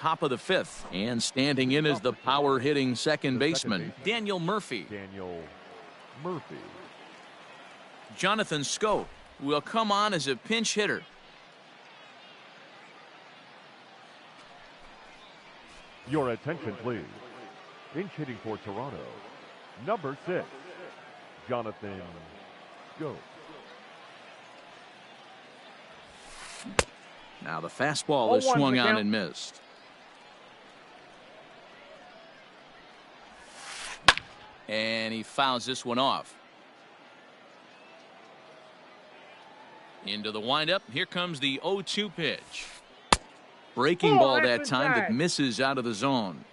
top of the fifth. And standing in is the power-hitting second baseman, Daniel Murphy. Jonathan Schoop will come on as a pinch hitter. Your attention, please. Pinch hitting for Toronto, number 6, Jonathan Schoop. Now the fastball is swung on and missed. And he fouls this one off. Into the windup. Here comes the 0-2 pitch. Breaking ball that time that misses out of the zone.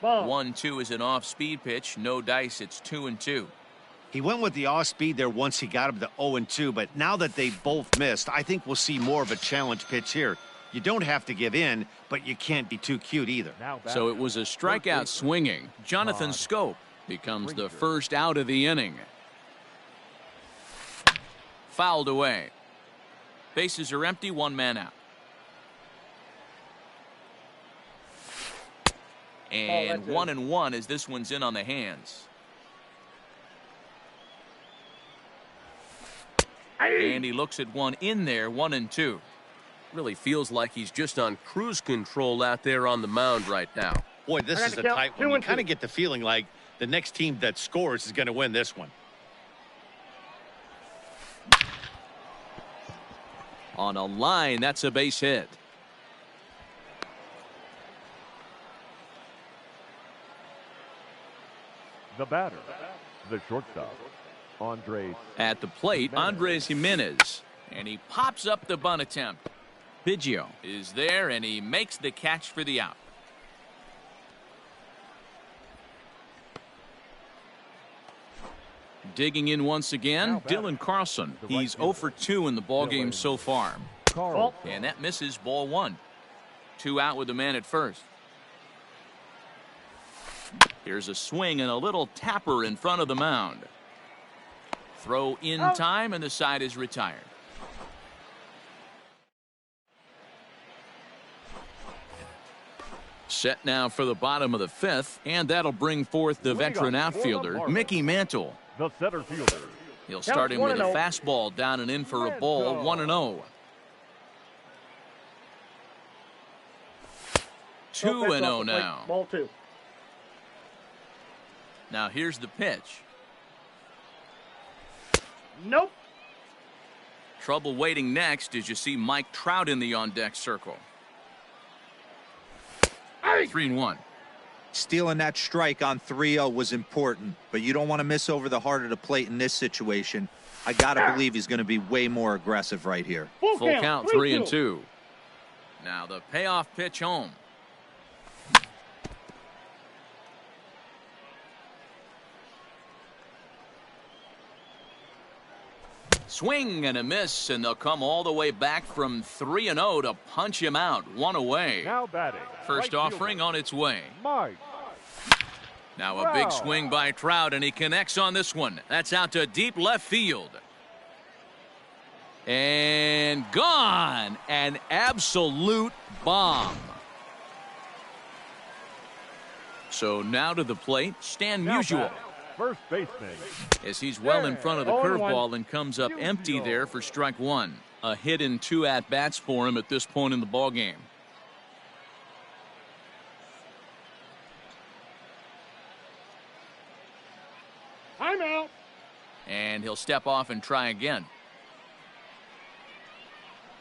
1-2 is an off-speed pitch. No dice. It's 2-2. He went with the off-speed there once he got him to 0-2, but now that they both missed, I think we'll see more of a challenge pitch here. You don't have to give in, but you can't be too cute either. So it was a strikeout swinging. Jonathan Schoop becomes the first out of the inning. Fouled away. Bases are empty, one man out. And 1-1 as this one's in on the hands. And he looks at one in there, 1-2. Really feels like he's just on cruise control out there on the mound right now. Boy, this is a tight one. You kind of get the feeling like the next team that scores is going to win this one. On a line, that's a base hit. The batter, the shortstop, Andres. At the plate, Andres Jimenez. And he pops up the bunt attempt. Biggio is there, and he makes the catch for the out. Digging in once again, Dylan Carlson. He's 0 for 2 in the ballgame so far. And that misses, ball 1. 2 out with the man at first. Here's a swing and a little tapper in front of the mound. Throw in time, and the side is retired. Set now for the bottom of the fifth, and that'll bring forth the veteran outfielder, Mickey Mantle. The center fielder. He'll start him with a fastball down and in for a ball, 1-0. 2-0 now. Ball 2. Now here's the pitch. Nope. Trouble waiting next as you see Mike Trout in the on-deck circle. 3-1. Stealing that strike on 3-0 was important, but you don't want to miss over the heart of the plate in this situation. I got to believe he's going to be way more aggressive right here. Full count, 3-2. Now the payoff pitch home. Swing and a miss, and they'll come all the way back from 3-0 to punch him out. 1 away. Now batting. First offering on its way. Mike. Now a big swing by Trout, and he connects on this one. That's out to deep left field. And gone. An absolute bomb. So now to the plate, Stan Musial. First baseman. As he's well in front of the curveball and comes up empty there for strike 1. A hit in 2 at-bats for him at this point in the ballgame. Timeout. And he'll step off and try again.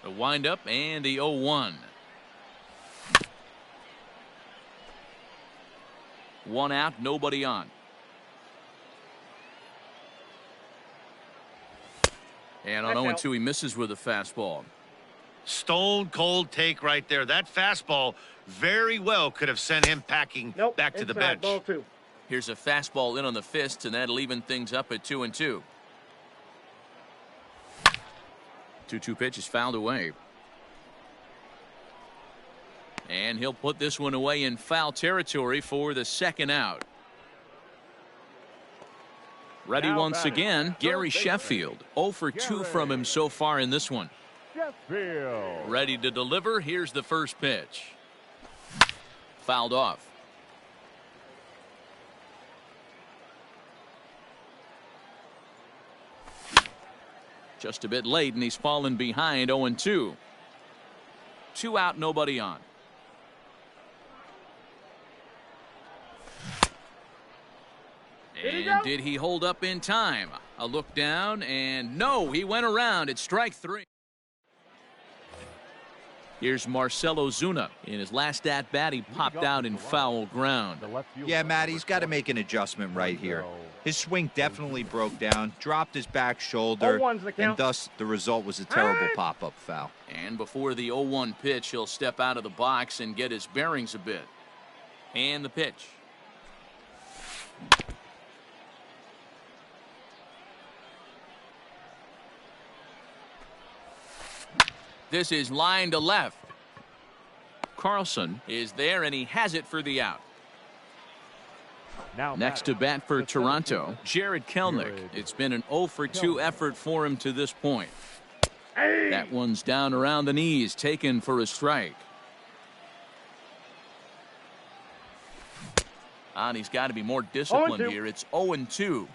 The windup and the 0-1. 1 out, nobody on. And on 0-2, he misses with a fastball. Stone cold take right there. That fastball very well could have sent him packing back to the bench. Ball 2. Here's a fastball in on the fist, and that'll even things up at 2-2. 2-2 pitch is fouled away. And he'll put this one away in foul territory for the second out. Ready once again, Gary Sheffield. 0 for 2 from him so far in this one. Sheffield. Ready to deliver. Here's the first pitch. Fouled off. Just a bit late, and he's fallen behind 0-2. 2 out, nobody on. And did he hold up in time? A look down, and no, he went around. It's strike 3. Here's Marcelo Zuna. In his last at-bat, he popped out in foul ground. Yeah, Matt, he's got to make an adjustment right here. His swing definitely broke down, dropped his back shoulder, and thus the result was a terrible pop-up foul. And before the 0-1 pitch, he'll step out of the box and get his bearings a bit. And the pitch. This is line to left. Carlson is there, and he has it for the out. Next to bat for Toronto, Jared Kelenic. It's been an 0-for-2 effort for him to this point. That one's down around the knees, taken for a strike. And he's got to be more disciplined here. It's 0-2.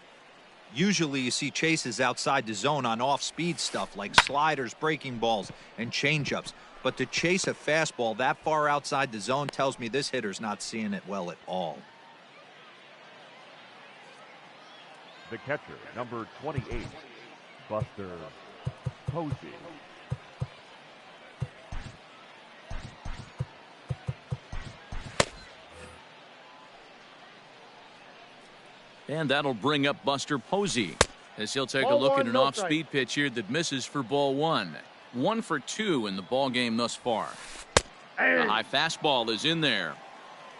Usually you see chases outside the zone on off-speed stuff like sliders, breaking balls, and changeups. But to chase a fastball that far outside the zone tells me this hitter's not seeing it well at all. The catcher, number 28, Buster Posey. And that'll bring up Buster Posey as he'll take a look at an off-speed pitch here that misses for ball 1. 1 for 2 in the ball game thus far. The high fastball is in there.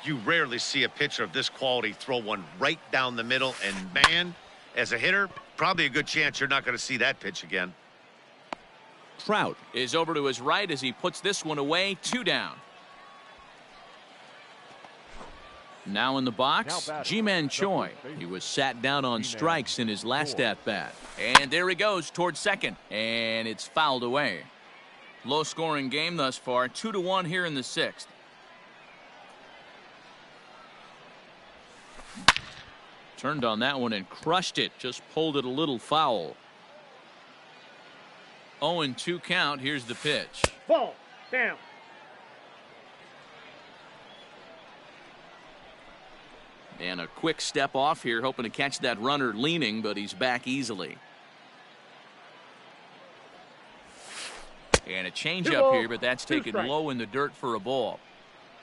You rarely see a pitcher of this quality throw one right down the middle, and man, as a hitter, probably a good chance you're not going to see that pitch again. Trout is over to his right as he puts this one away. 2 down. Now in the box, Ji-Man Choi. He was sat down on strikes in his last at-bat. And there he goes towards second. And it's fouled away. Low-scoring game thus far. 2-1 here in the 6th. Turned on that one and crushed it. Just pulled it a little foul. 0-2 count. Here's the pitch. Ball down. And a quick step off here, hoping to catch that runner leaning, but he's back easily. And a changeup here, but that's taken low in the dirt for a ball.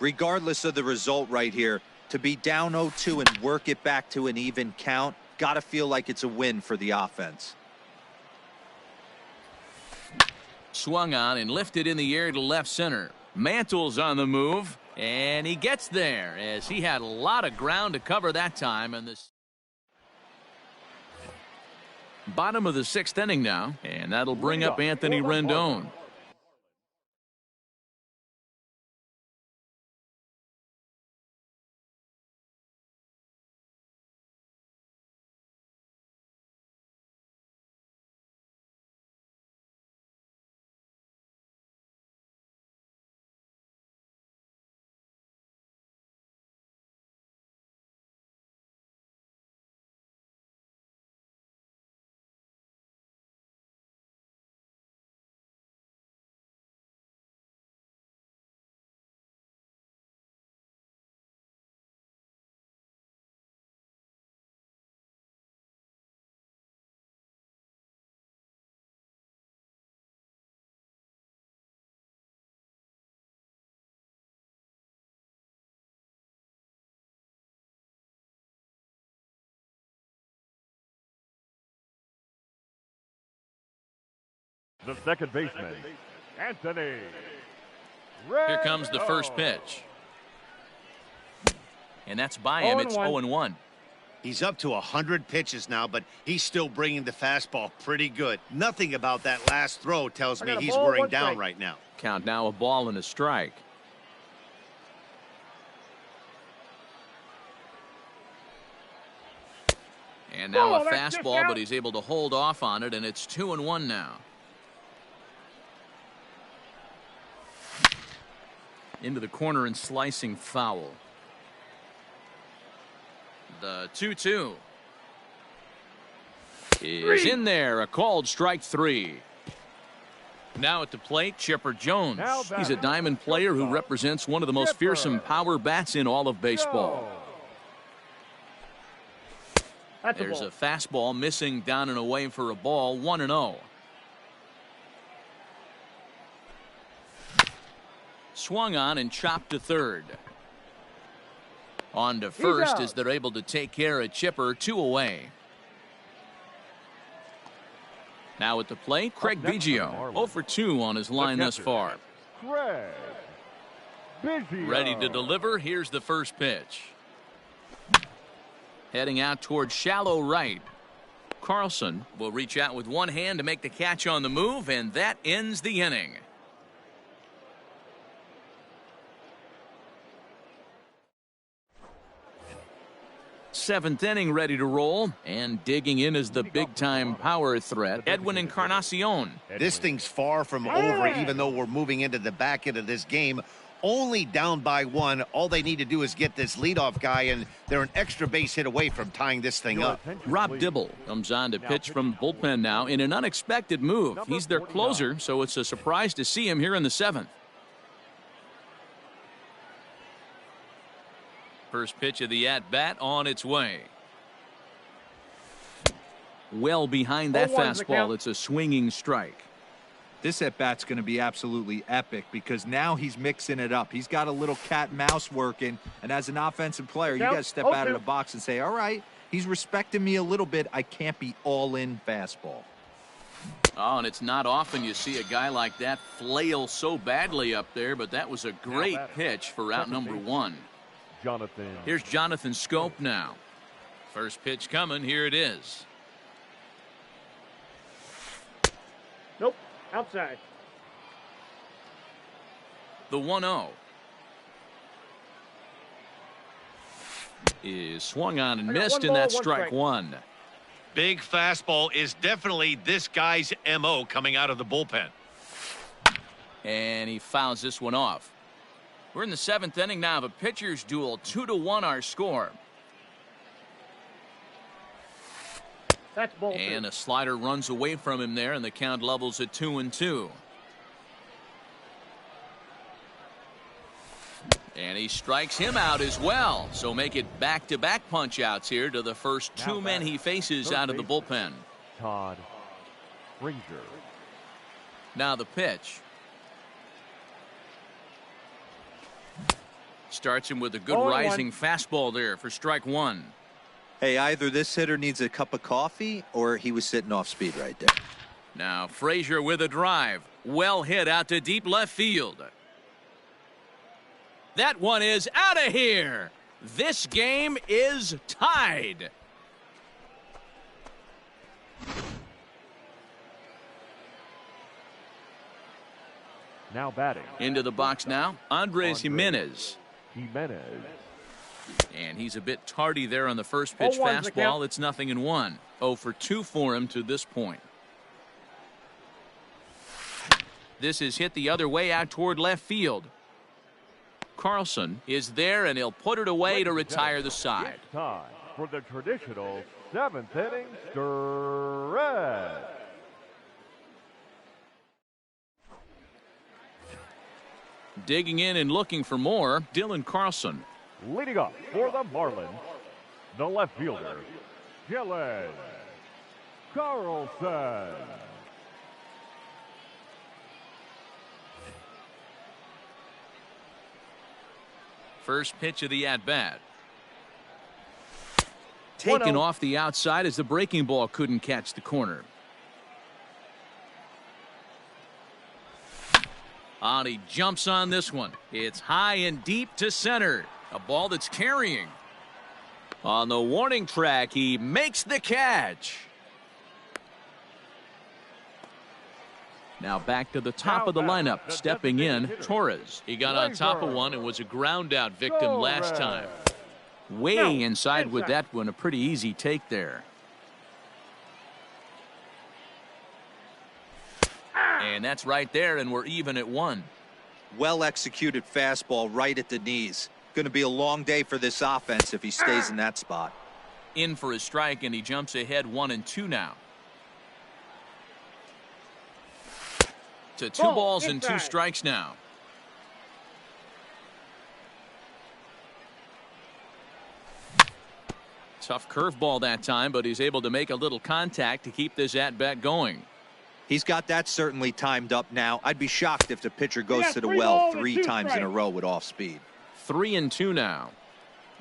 Regardless of the result right here, to be down 0-2 and work it back to an even count, got to feel like it's a win for the offense. Swung on and lifted in the air to left center. Mantle's on the move. And he gets there as he had a lot of ground to cover that time. And this bottom of the 6th inning now, and that'll bring up Anthony Rendon. The second baseman, Anthony. Here comes the first pitch. And that's by him. It's 0-1. He's up to 100 pitches now, but he's still bringing the fastball pretty good. Nothing about that last throw tells me he's wearing down right now. Count now, a ball and a strike. And now a fastball, but he's able to hold off on it, and it's 2-1 now. Into the corner and slicing foul. The 2-2 is in there. A called strike 3. Now at the plate, Chipper Jones. He's a diamond player who represents one of the most fearsome power bats in all of baseball. There's a fastball missing down and away for a ball. 1-0. Swung on and chopped to third. On to first as they're able to take care of Chipper. 2 away. Now at the plate, Craig Biggio. 0 for 2 on his line thus far. Craig Biggio. Ready to deliver. Here's the first pitch. Heading out towards shallow right. Carlson will reach out with one hand to make the catch on the move, and that ends the inning. Seventh inning ready to roll, and digging in is the big-time power threat, Edwin Encarnacion. This thing's far from over, even though we're moving into the back end of this game. Only down by 1. All they need to do is get this leadoff guy, and they're an extra base hit away from tying this thing up. Rob Dibble comes on to pitch from the bullpen now in an unexpected move. He's their closer, so it's a surprise to see him here in the 7th. First pitch of the at-bat on its way. Well behind that fastball. It's a swinging strike. This at-bat's going to be absolutely epic because now he's mixing it up. He's got a little cat and mouse working, and as an offensive player, you got to step out of the box and say, all right, he's respecting me a little bit. I can't be all-in fastball. Oh, and it's not often you see a guy like that flail so badly up there, but that was a great pitch for out number 1. Here's Jonathan Scope now. First pitch coming. Here it is. Nope. Outside. The 1-0 is swung on and missed, and that's strike 1. Big fastball is definitely this guy's MO coming out of the bullpen. And he fouls this one off. We're in the 7th inning now of a pitcher's duel. 2-1 our score. That's ball 2. And a slider runs away from him there, and the count levels at 2-2. And he strikes him out as well. So make it back-to-back punch-outs here to the first 2 men he faces out of the bullpen. Todd Frazier. Now the pitch. Starts him with a good rising fastball there for strike 1. Hey, either this hitter needs a cup of coffee or he was sitting off speed right there. Now Frazier with a drive. Well hit out to deep left field. That one is out of here. This game is tied. Now batting. Into the box now, Andres Jimenez. And he's a bit tardy there on the first pitch fastball. It's 0-1. 0 for 2 for him to this point. This is hit the other way out toward left field. Carlson is there, and he'll put it away to retire the side. It's time for the traditional 7th inning stretch. Digging in and looking for more, Dylan Carlson. Leading up for the Marlins, the left fielder, Dylan Carlson. First pitch of the at-bat. Taken off the outside as the breaking ball couldn't catch the corner. And he jumps on this one. It's high and deep to center. A ball that's carrying. On the warning track, he makes the catch. Now back to the top of the lineup. Stepping in, Torres. He got on top of one and was a ground out victim last time. Way inside with that one. A pretty easy take there. And that's right there, and we're even at 1. Well-executed fastball right at the knees. Going to be a long day for this offense if he stays in that spot. In for a strike, and he jumps ahead 1-2 now. To 2 balls and 2 strikes now. Tough curveball that time, but he's able to make a little contact to keep this at-bat going. He's got that certainly timed up now. I'd be shocked if the pitcher goes to the well 3 times in a row with off speed. 3-2 now.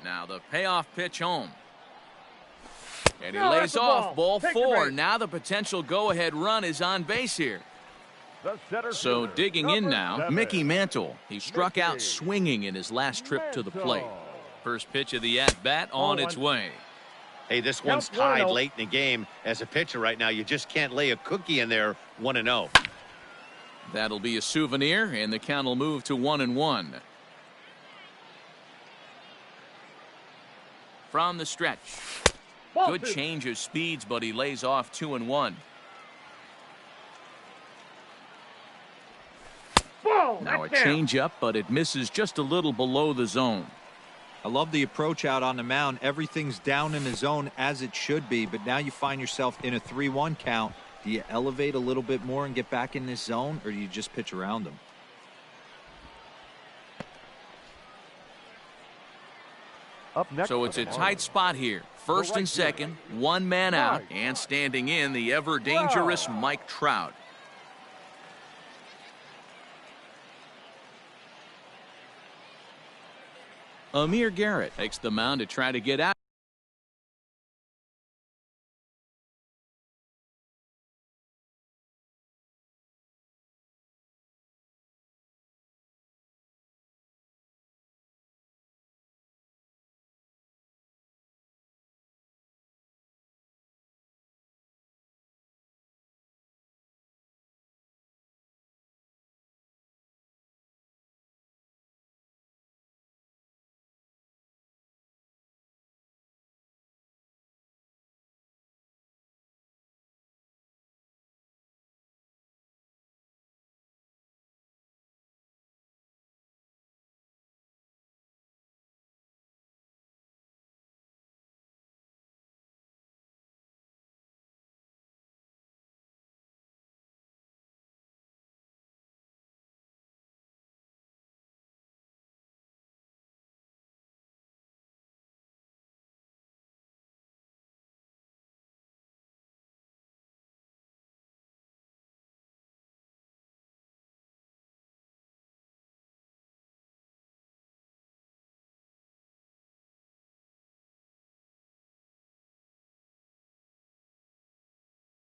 Now the payoff pitch home. And he lays off ball 4. Now the potential go-ahead run is on base here. So digging in now, Mickey Mantle. He struck out swinging in his last trip to the plate. First pitch of the at-bat on its way. Hey, this one's tied late in the game. As a pitcher right now, you just can't lay a cookie in there. 1-0. That'll be a souvenir, and the count will move to 1-1. From the stretch. Good change of speeds, but he lays off 2-1. Now a changeup, but it misses just a little below the zone. I love the approach out on the mound. Everything's down in the zone as it should be, but now you find yourself in a 3-1 count. Do you elevate a little bit more and get back in this zone, or do you just pitch around them? Up next, so it's a tight spot here. First and second, 1 man out, and standing in the ever-dangerous Mike Trout. Amir Garrett takes the mound to try to get out.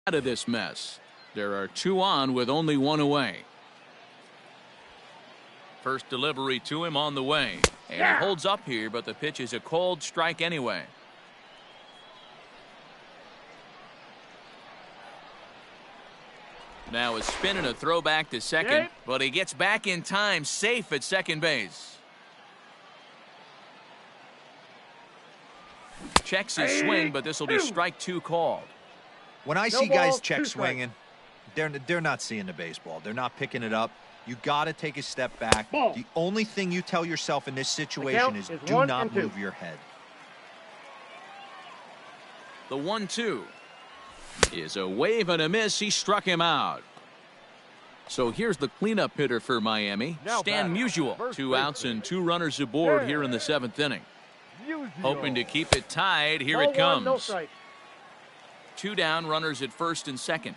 Out of this mess. There are 2 on with only 1 away. First delivery to him on the way, and he holds up here, but the pitch is a cold strike anyway. Now a spin and a throw back to second, but he gets back in time, safe at second base. Checks his swing, but this will be strike 2 called. When I see guys check swinging, they're not seeing the baseball. They're not picking it up. You got to take a step back. The only thing you tell yourself in this situation is do not move your head. The 1-2 is a wave and a miss. He struck him out. So here's the cleanup hitter for Miami, Stan Musial. 2 outs and 2 runners aboard here in the 7th inning. Hoping to keep it tied. Here it comes. 2 down, runners at first and second.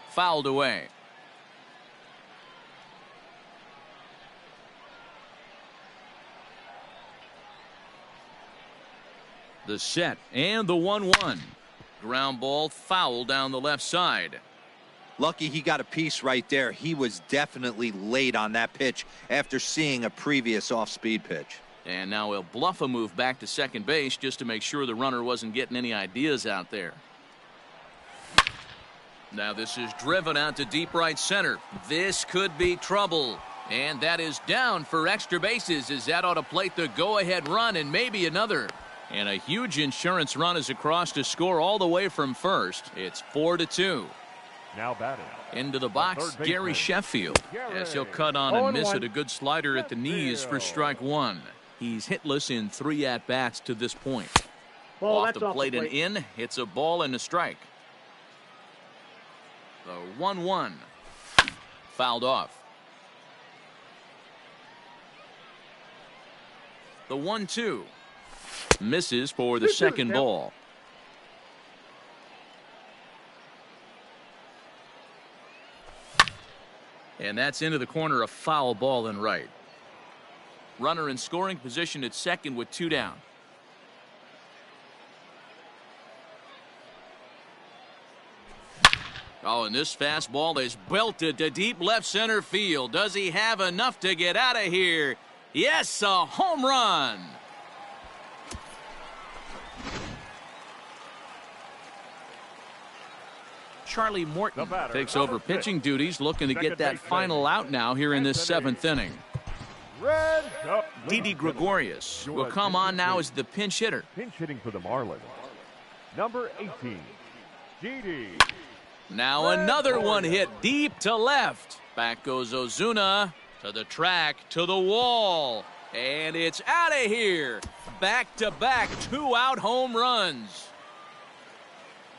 Fouled away. The set and the 1-1. Ground ball foul down the left side. Lucky he got a piece right there. He was definitely late on that pitch after seeing a previous off-speed pitch. And now he'll bluff a move back to second base just to make sure the runner wasn't getting any ideas out there. Now this is driven out to deep right center. This could be trouble. And that is down for extra bases as that ought to plate the go-ahead run and maybe another. And a huge insurance run is across to score all the way from first. It's 4-2. Now batting. Into the box, third baseman, Gary Sheffield. As he'll cut on and miss it. A good slider at the knees for strike one. He's hitless in 3 at-bats to this point. Ball, Off that's the plate and in. It's a ball and a strike. The 1-1. Fouled off. The 1-2. Misses for the second ball. And that's into the corner, a foul ball and right. Runner in scoring position at second with 2 down. Oh, and this fastball is belted to deep left center field. Does he have enough to get out of here? Yes, a home run. Charlie Morton takes over pitching duties, looking to get that final out now here in this 7th inning. Didi Gregorius will come on now as the pinch hitter. Pinch hitting for the Marlins. Number 18, Didi. Now another one hit deep to left. Back goes Ozuna to the track, to the wall. And it's out of here. Back-to-back 2-out home runs.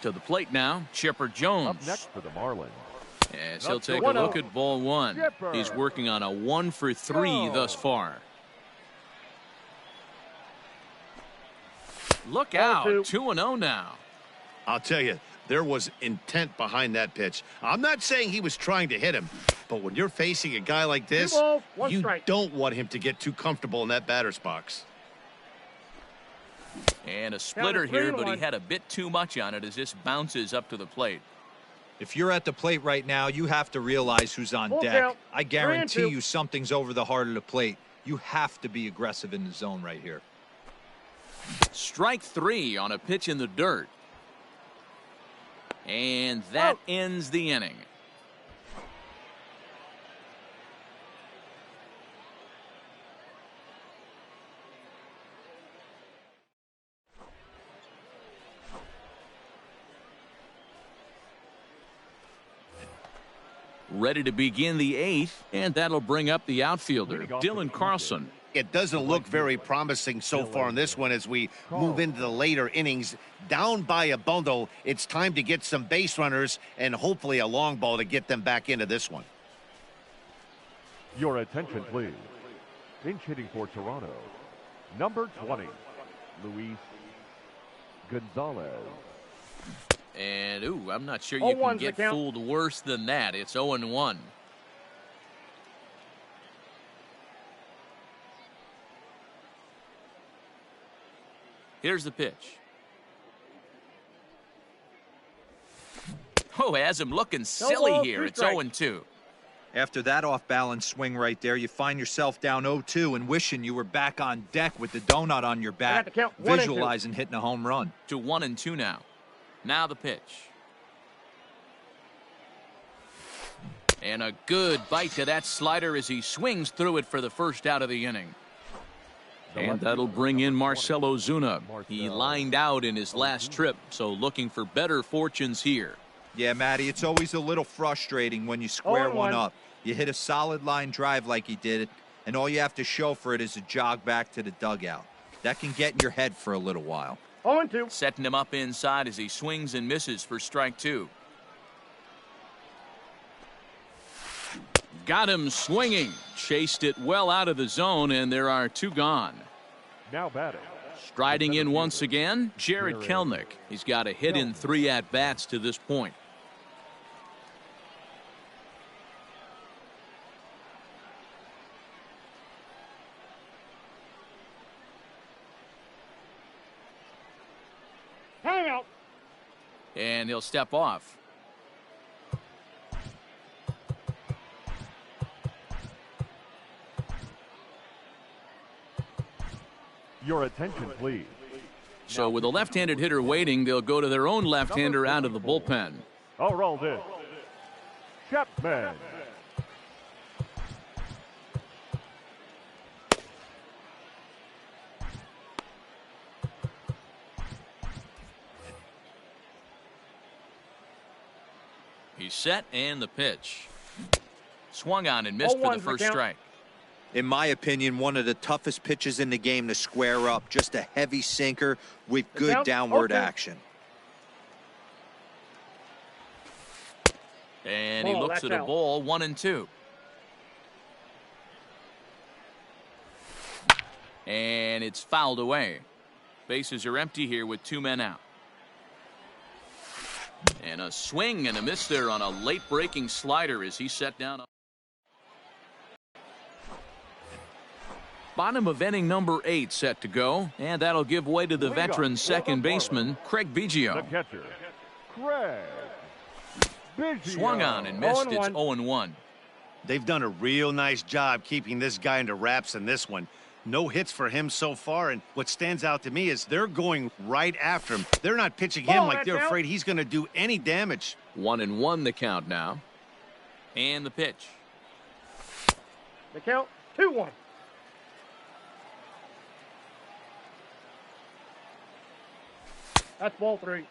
To the plate now, Chipper Jones. Up next for the Marlins. As he'll take a look at ball one. He's working on a 1-for-3 thus far. Look out, 2-0 now. I'll tell you, there was intent behind that pitch. I'm not saying he was trying to hit him, but when you're facing a guy like this, you don't want him to get too comfortable in that batter's box. And a splitter here, but he had a bit too much on it as this bounces up to the plate. If you're at the plate right now, you have to realize who's on deck. I guarantee you something's over the heart of the plate. You have to be aggressive in the zone right here. Strike 3 on a pitch in the dirt. And that ends the inning. Ready to begin the 8th, and that'll bring up the outfielder, Dylan Carlson. It doesn't look very promising so far in this one as we move into the later innings. Down by a bundle, it's time to get some base runners and hopefully a long ball to get them back into this one. Your attention, please. Pinch hitting for Toronto, number 20, Luis Gonzalez. And, I'm not sure you can get fooled worse than that. It's 0-1. Here's the pitch. Oh, has him looking silly here. It's 0-2. After that off-balance swing right there, you find yourself down 0-2 and wishing you were back on deck with the donut on your bat, visualizing hitting a home run. To 1-2 now. Now the pitch. And a good bite to that slider as he swings through it for the first out of the inning. And that'll bring in Marcell Ozuna. He lined out in his last trip, so looking for better fortunes here. Yeah, Matty, it's always a little frustrating when you square one up. You hit a solid line drive like he did, and all you have to show for it is a jog back to the dugout. That can get in your head for a little while. 0-2. Setting him up inside as he swings and misses for strike 2. Got him swinging. Chased it well out of the zone, and there are 2 gone. Now batting. Striding in once again, Jared Kelenic. He's got a hit in 3 at-bats to this point. Timeout. And he'll step off. Your attention, please. So with a left-handed hitter waiting, they'll go to their own left-hander out of the bullpen. Aroldis Chapman. He's set, and the pitch. Swung on and missed for the first strike. In my opinion, one of the toughest pitches in the game to square up. Just a heavy sinker with good downward action. And he looks at a ball, 1-2. And it's fouled away. Bases are empty here with 2 men out. And a swing and a miss there on a late breaking slider as he set down. Bottom of inning number 8 set to go, and that'll give way to the veteran second baseman, Craig Biggio. The catcher, Craig Biggio. Swung on and missed. It's 0-1. They've done a real nice job keeping this guy into wraps in this one. No hits for him so far, and what stands out to me is they're going right after him. They're not pitching him like they're afraid he's going to do any damage. 1-1 the count now. And the pitch. The count, 2-1. That's ball 3.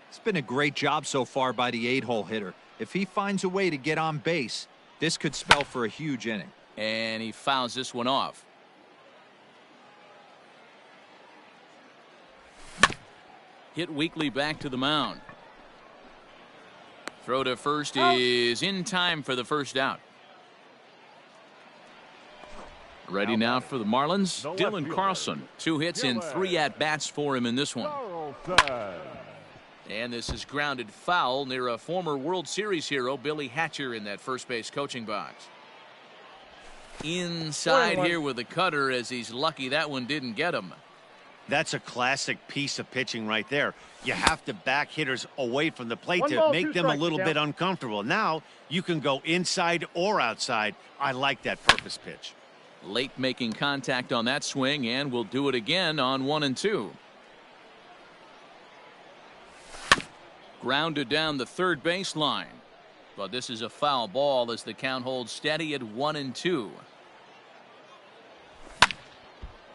It's been a great job so far by the 8-hole hitter. If he finds a way to get on base, this could spell for a huge inning. And he fouls this one off. Hit weakly back to the mound. Throw to first is in time for the first out. Ready now for the Marlins, Dylan Carlson. 2 hits and 3 at-bats for him in this one. And this is grounded foul near a former World Series hero, Billy Hatcher, in that first base coaching box. Inside here with a cutter, as he's lucky that one didn't get him. That's a classic piece of pitching right there. You have to back hitters away from the plate to make them a little bit uncomfortable. Now you can go inside or outside. I like that purpose pitch. Late making contact on that swing, and we'll do it again on 1-2. Grounded down the third baseline. But this is a foul ball as the count holds steady at 1-2.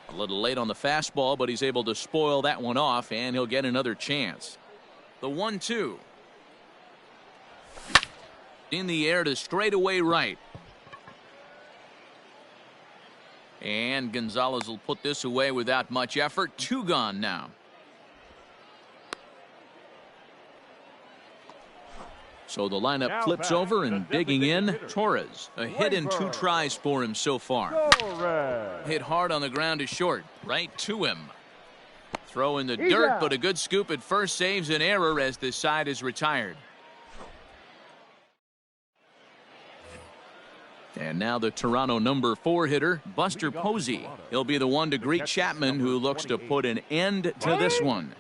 A little late on the fastball, but he's able to spoil that one off, and he'll get another chance. The 1-2. In the air to straightaway right. And Gonzalez will put this away without much effort. 2 gone now. So the lineup flips over, and digging in, Torres. A hit and 2 tries for him so far. Hit hard on the ground is short. Right to him. Throw in the dirt, but a good scoop at first saves an error as this side is retired. And now the Toronto number 4 hitter, Buster Posey. He'll be the one to greet Chapman, who looks to put an end to this one.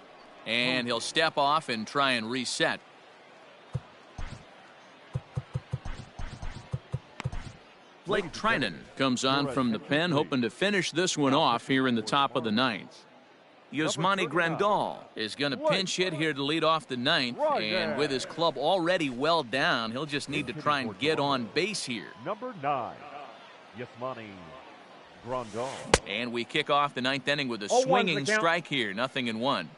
And he'll step off and try and reset. Blake Trinan comes on from the pen, hoping to finish this one off here in the top of the 9th. Yasmani Grandal is going to pinch hit here to lead off the 9th, and with his club already well down, he'll just need to try and get on base here. Number 9, Yasmani Grandal. And we kick off the 9th inning with a swinging strike here, 0-1.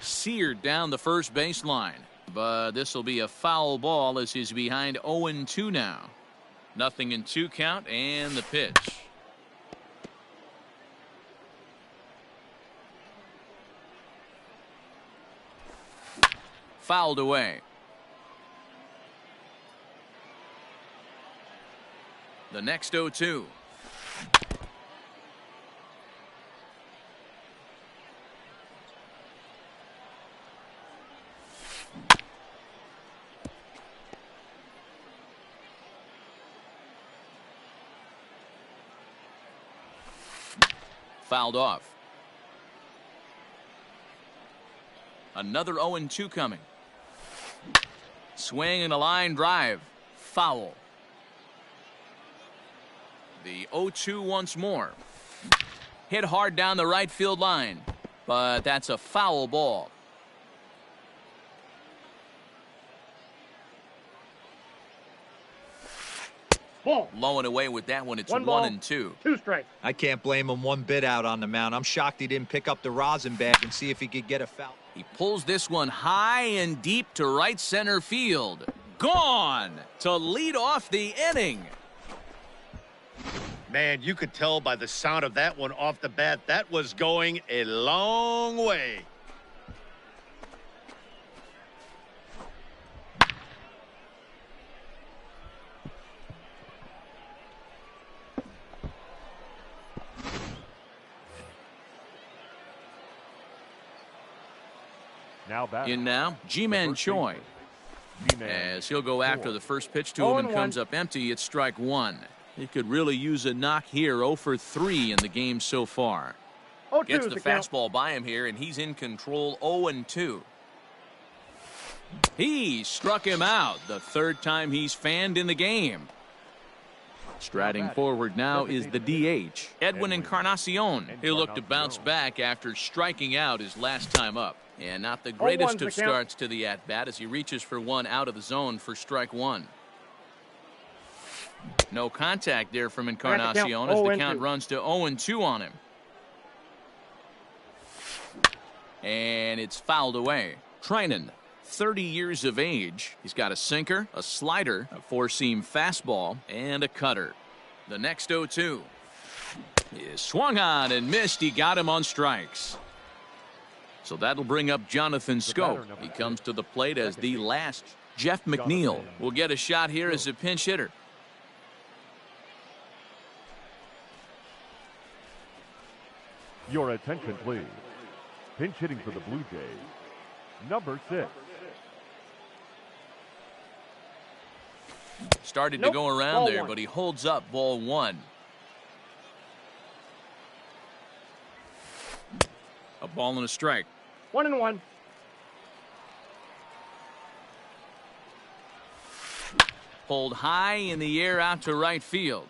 Seared down the first baseline. But this will be a foul ball as he's behind 0-2 now. 0-2 count, and the pitch. Fouled away. The next 0-2. Fouled off. Another 0-2 coming. Swing and a line drive. Foul. The 0-2 once more. Hit hard down the right field line, but that's a foul ball. Ball. Low and away with that one. It's 1-2. 2 strikes. I can't blame him one bit out on the mound. I'm shocked he didn't pick up the rosin bag and see if he could get a foul. He pulls this one high and deep to right center field. Gone to lead off the inning. Man, you could tell by the sound of that one off the bat, that was going a long way. In now, Ji-Man Choi. As he'll go after the first pitch to him and comes up empty, it's strike one. He could really use a knock here. 0 for 3 in the game so far. Gets the fastball by him here, and he's in control. 0-2. He struck him out the third time he's fanned in the game. Striding forward now is the DH, Edwin Encarnacion. He'll look to bounce back after striking out his last time up. And not the greatest of starts to the at-bat as he reaches for one out of the zone for strike one. No contact there from Encarnacion as the count runs to 0-2 on him. And it's fouled away. Trinan, 30 years of age. He's got a sinker, a slider, a four-seam fastball, and a cutter. The next 0-2 is swung on and missed. He got him on strikes. So that'll bring up Jonathan Schoop. He comes to the plate as the last. Jeff McNeil will get a shot here as a pinch hitter. Your attention, please. Pinch hitting for the Blue Jays, number 6. Started to go around there, but he holds up ball one. A ball and a strike. 1-1. Pulled high in the air out to right field.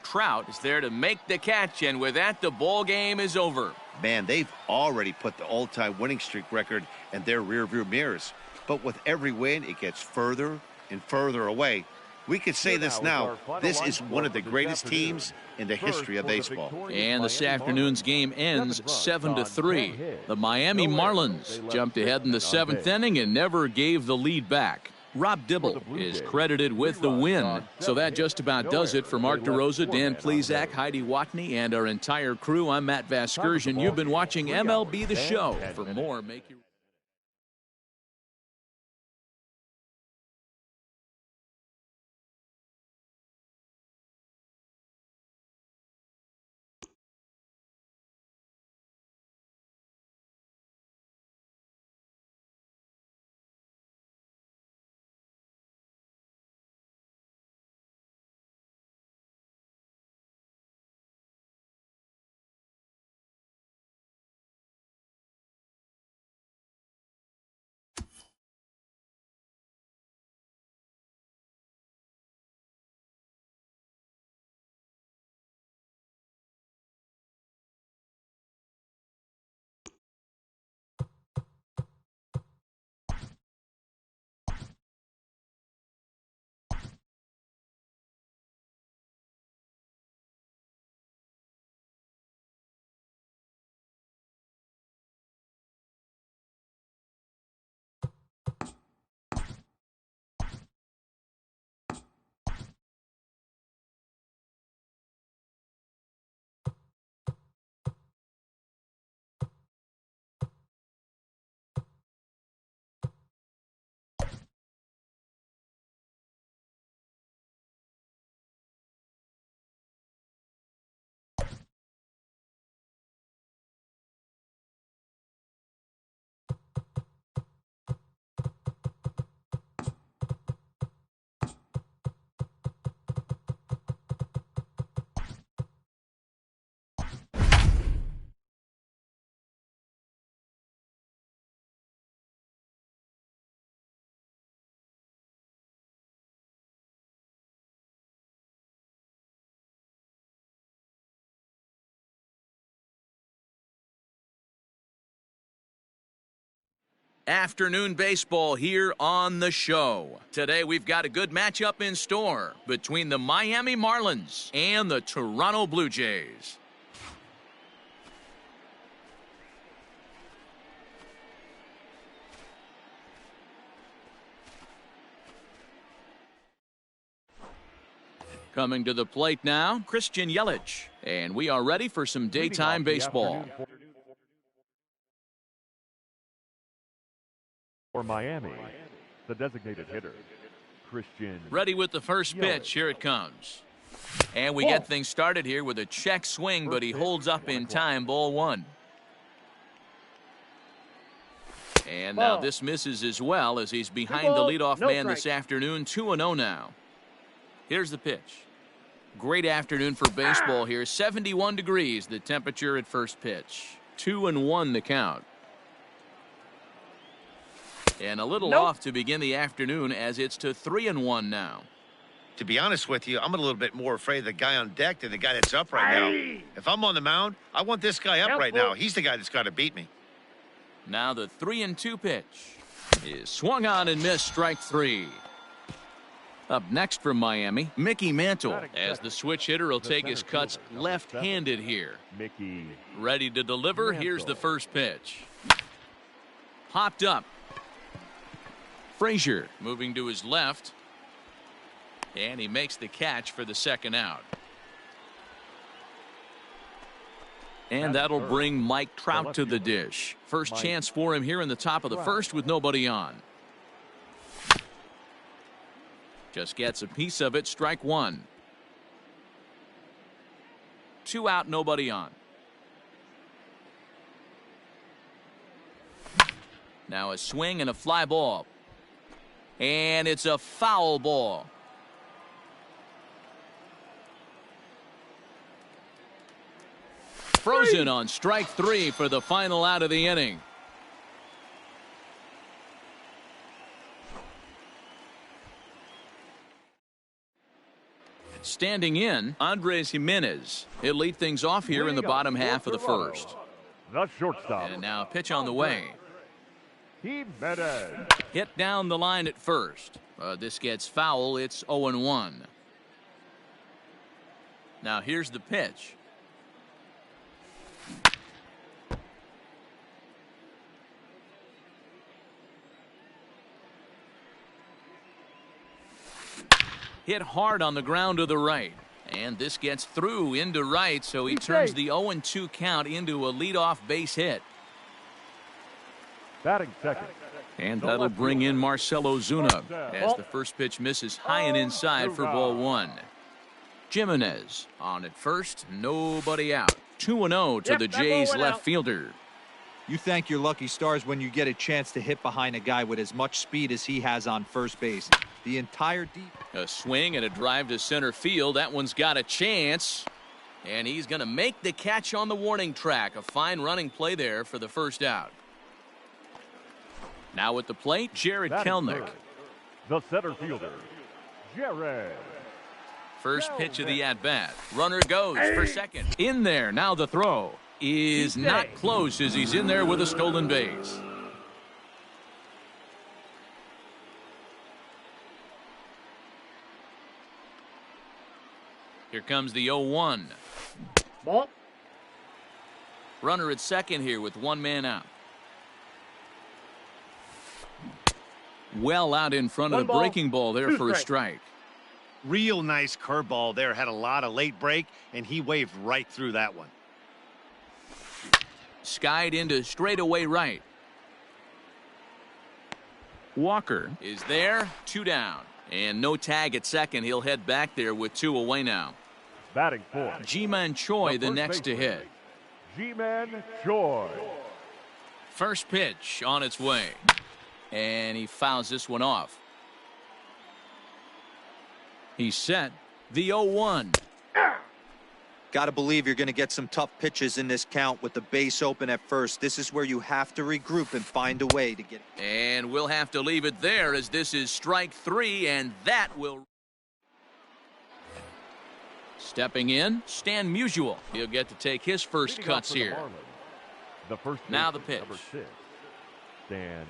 Trout is there to make the catch, and with that, the ball game is over. Man, they've already put the all-time winning streak record in their rearview mirrors. But with every win, it gets further and further away. We could say this now. This is one of the greatest teams in the history of baseball. And this afternoon's game ends 7-3. The Miami Marlins jumped ahead in the 7th inning and never gave the lead back. Rob Dibble is credited with the win. So that just about does it. For Mark DeRosa, Dan Plesac, Heidi Watney, and our entire crew, I'm Matt Vasgersian. You've been watching MLB The Show. For more, make your... Afternoon baseball here on the show. Today we've got a good matchup in store between the Miami Marlins and the Toronto Blue Jays. Coming to the plate now, Christian Yelich. And we are ready for some daytime baseball. For Miami, the designated hitter, Christian. Ready with the first pitch. Here it comes. And we get things started here with a check swing, but he holds up in time. Ball one. And now this misses as well as he's behind the leadoff man this afternoon. 2-0 now. Here's the pitch. Great afternoon for baseball here. 71 degrees the temperature at first pitch. 2-1 the count. And a little off to begin the afternoon as it's to 3-1 now. To be honest with you, I'm a little bit more afraid of the guy on deck than the guy that's up right now. If I'm on the mound, I want this guy up right now. He's the guy that's got to beat me. Now the 3-2 pitch is swung on and missed. Strike three. Up next from Miami, Mickey Mantle, as the switch hitter will take his cuts left-handed here. Mickey. Ready to deliver. Here's the first pitch. Popped up. Frazier moving to his left. And he makes the catch for the second out. And that'll bring Mike Trout to the dish. First chance for him here in the top of the first with nobody on. Just gets a piece of it. Strike one. 2 out, nobody on. Now a swing and a fly ball. And it's a foul ball. Frozen on strike three for the final out of the inning. Standing in, Andres Jimenez. He'll lead things off here in the bottom half of the first. The shortstop. And now a pitch on the way. Jimenez. Hit down the line at first. This gets foul. It's 0-1. Now here's the pitch. Hit hard on the ground to the right. And this gets through into right, so he turns the 0-2 count into a leadoff base hit. Batting second. And that'll bring in Marcell Ozuna as the first pitch misses high and inside for ball one. Jimenez on at first, nobody out. 2-0 to the Jays left fielder. You thank your lucky stars when you get a chance to hit behind a guy with as much speed as he has on first base. The entire deep. A swing and a drive to center field. That one's got a chance. And he's going to make the catch on the warning track. A fine running play there for the first out. Now at the plate, Jared Kelenic. The center fielder, Jared. First pitch of the at-bat. Runner goes for second. In there. Now the throw is not close as he's in there with a stolen base. Here comes the 0-1. Ball. Runner at second here with one man out. Well out in front of the breaking ball there for a strike. Real nice curveball there. Had a lot of late break, and he waved right through that one. Skied into straightaway right. Walker is there. 2 down. And no tag at second. He'll head back there with 2 away now. Batting fourth. Ji-Man Choi the next to hit. Ji-Man Choi. First pitch on its way. And he fouls this one off. He's set. The 0-1. Got to believe you're going to get some tough pitches in this count with the base open at first. This is where you have to regroup and find a way to get. And we'll have to leave it there as this is strike 3, and that will. Stepping in, Stan Musial. He'll get to take his first cuts here. Now the pitch. Stan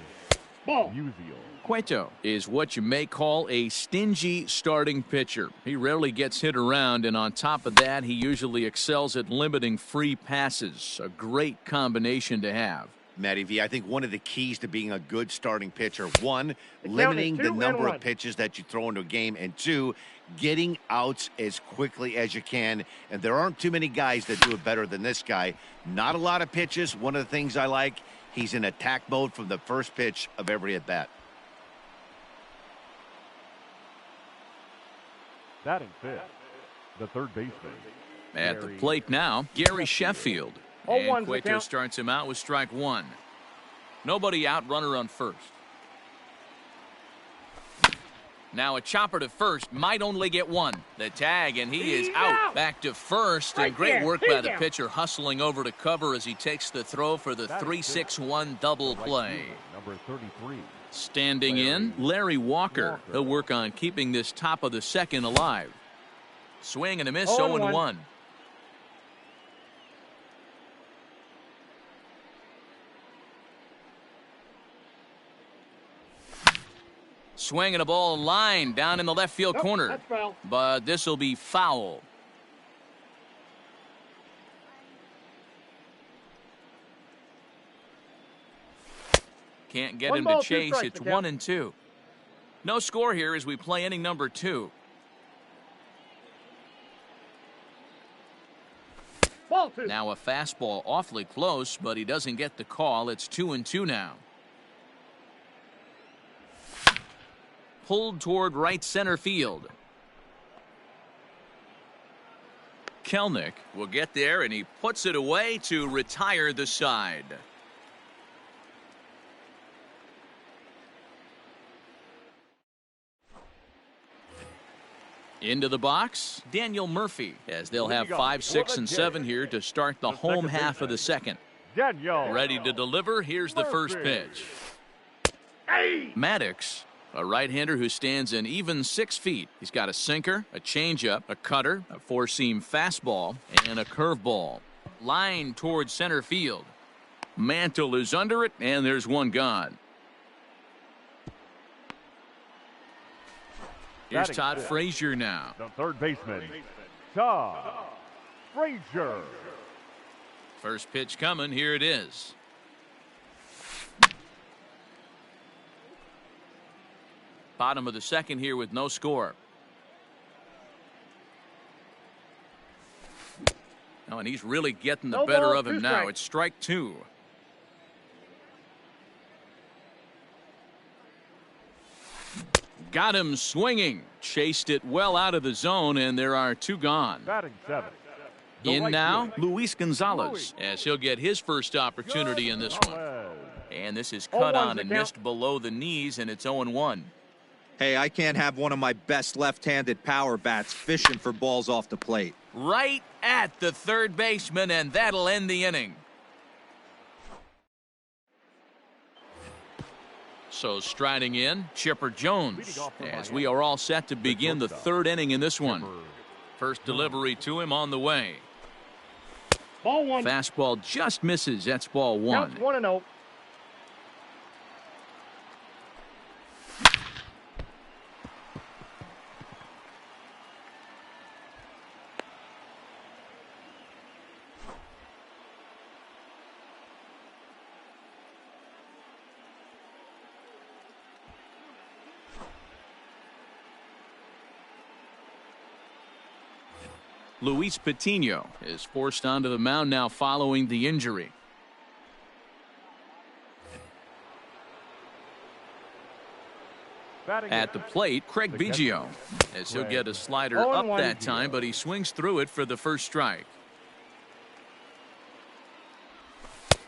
Ball. Musial. Cueto is what you may call a stingy starting pitcher. He rarely gets hit around, and on top of that, he usually excels at limiting free passes. A great combination to have. Matty V. I think one of the keys to being a good starting pitcher, one, The count is limiting the 2 and number 1. of pitches that you throw into a game, and two, getting outs as quickly as you can. And there aren't too many guys that do it better than this guy. Not a lot of pitches. One of the things I like, he's in attack mode from the first pitch of every at-bat. Batting fifth, the third baseman. At the plate now, Gary Sheffield. And 0-1's the Cueto count. starts him out with strike one. Nobody out, runner on first. Now a chopper to first, might only get one. The tag, and he is He's out. out. Back to first, and Right great there. work He's by the out. pitcher, hustling over to cover as he takes the throw for the Batting 3-6-1 double Right play. fielder, number 33. Standing in, Larry Walker. He'll work on keeping this top of the second alive. Swing and a miss, 0-1. Swinging a ball line down in the left field Nope, corner. that's foul. But this will be foul. Can't get One him ball, to 2 chase. strikes, It's the count. 1-2. No score here as we play inning number 2. Ball 2. Now a fastball awfully close, but he doesn't get the call. It's 2-2 now. Pulled toward right center field. Kelnick will get there, and he puts it away to retire the side. Into the box, Daniel Murphy, as they'll have 5, 6, and 7 here to start the home half of the second. Daniel. Ready to deliver. Here's the first pitch. Maddox, a right-hander who stands an even 6 feet. He's got a sinker, a changeup, a cutter, a four-seam fastball, and a curveball. Line towards center field. Mantle is under it, and there's one gone. Here's Batting Todd fifth. Frazier now. The third baseman, Todd Frazier. First pitch coming. Here it is. Bottom of the second here with no score. Oh, and he's really getting the No better ball, of him 2 now. strikes. It's strike 2. Got him swinging. Chased it well out of the zone, and there are 2 gone. Batting seventh. the In right now, fielder, Luis Gonzalez, as he'll get his first opportunity in this one. Gonzalez. And this is 0-1's cut on the and count. missed below the knees, and it's 0-1. Hey, I can't have one of my best left-handed power bats fishing for balls off the plate. Right at the third baseman, and that'll end the inning. So striding in, Chipper Jones, as we are all set to begin the third inning in this one. First delivery to him on the way. Ball 1. Fastball just misses. That's ball 1. Counts 1-0. Luis Patino is forced onto the mound now following the injury. Batting At the plate, Craig Biggio, as he'll get a slider 0-1. up that time, but he swings through it for the first strike.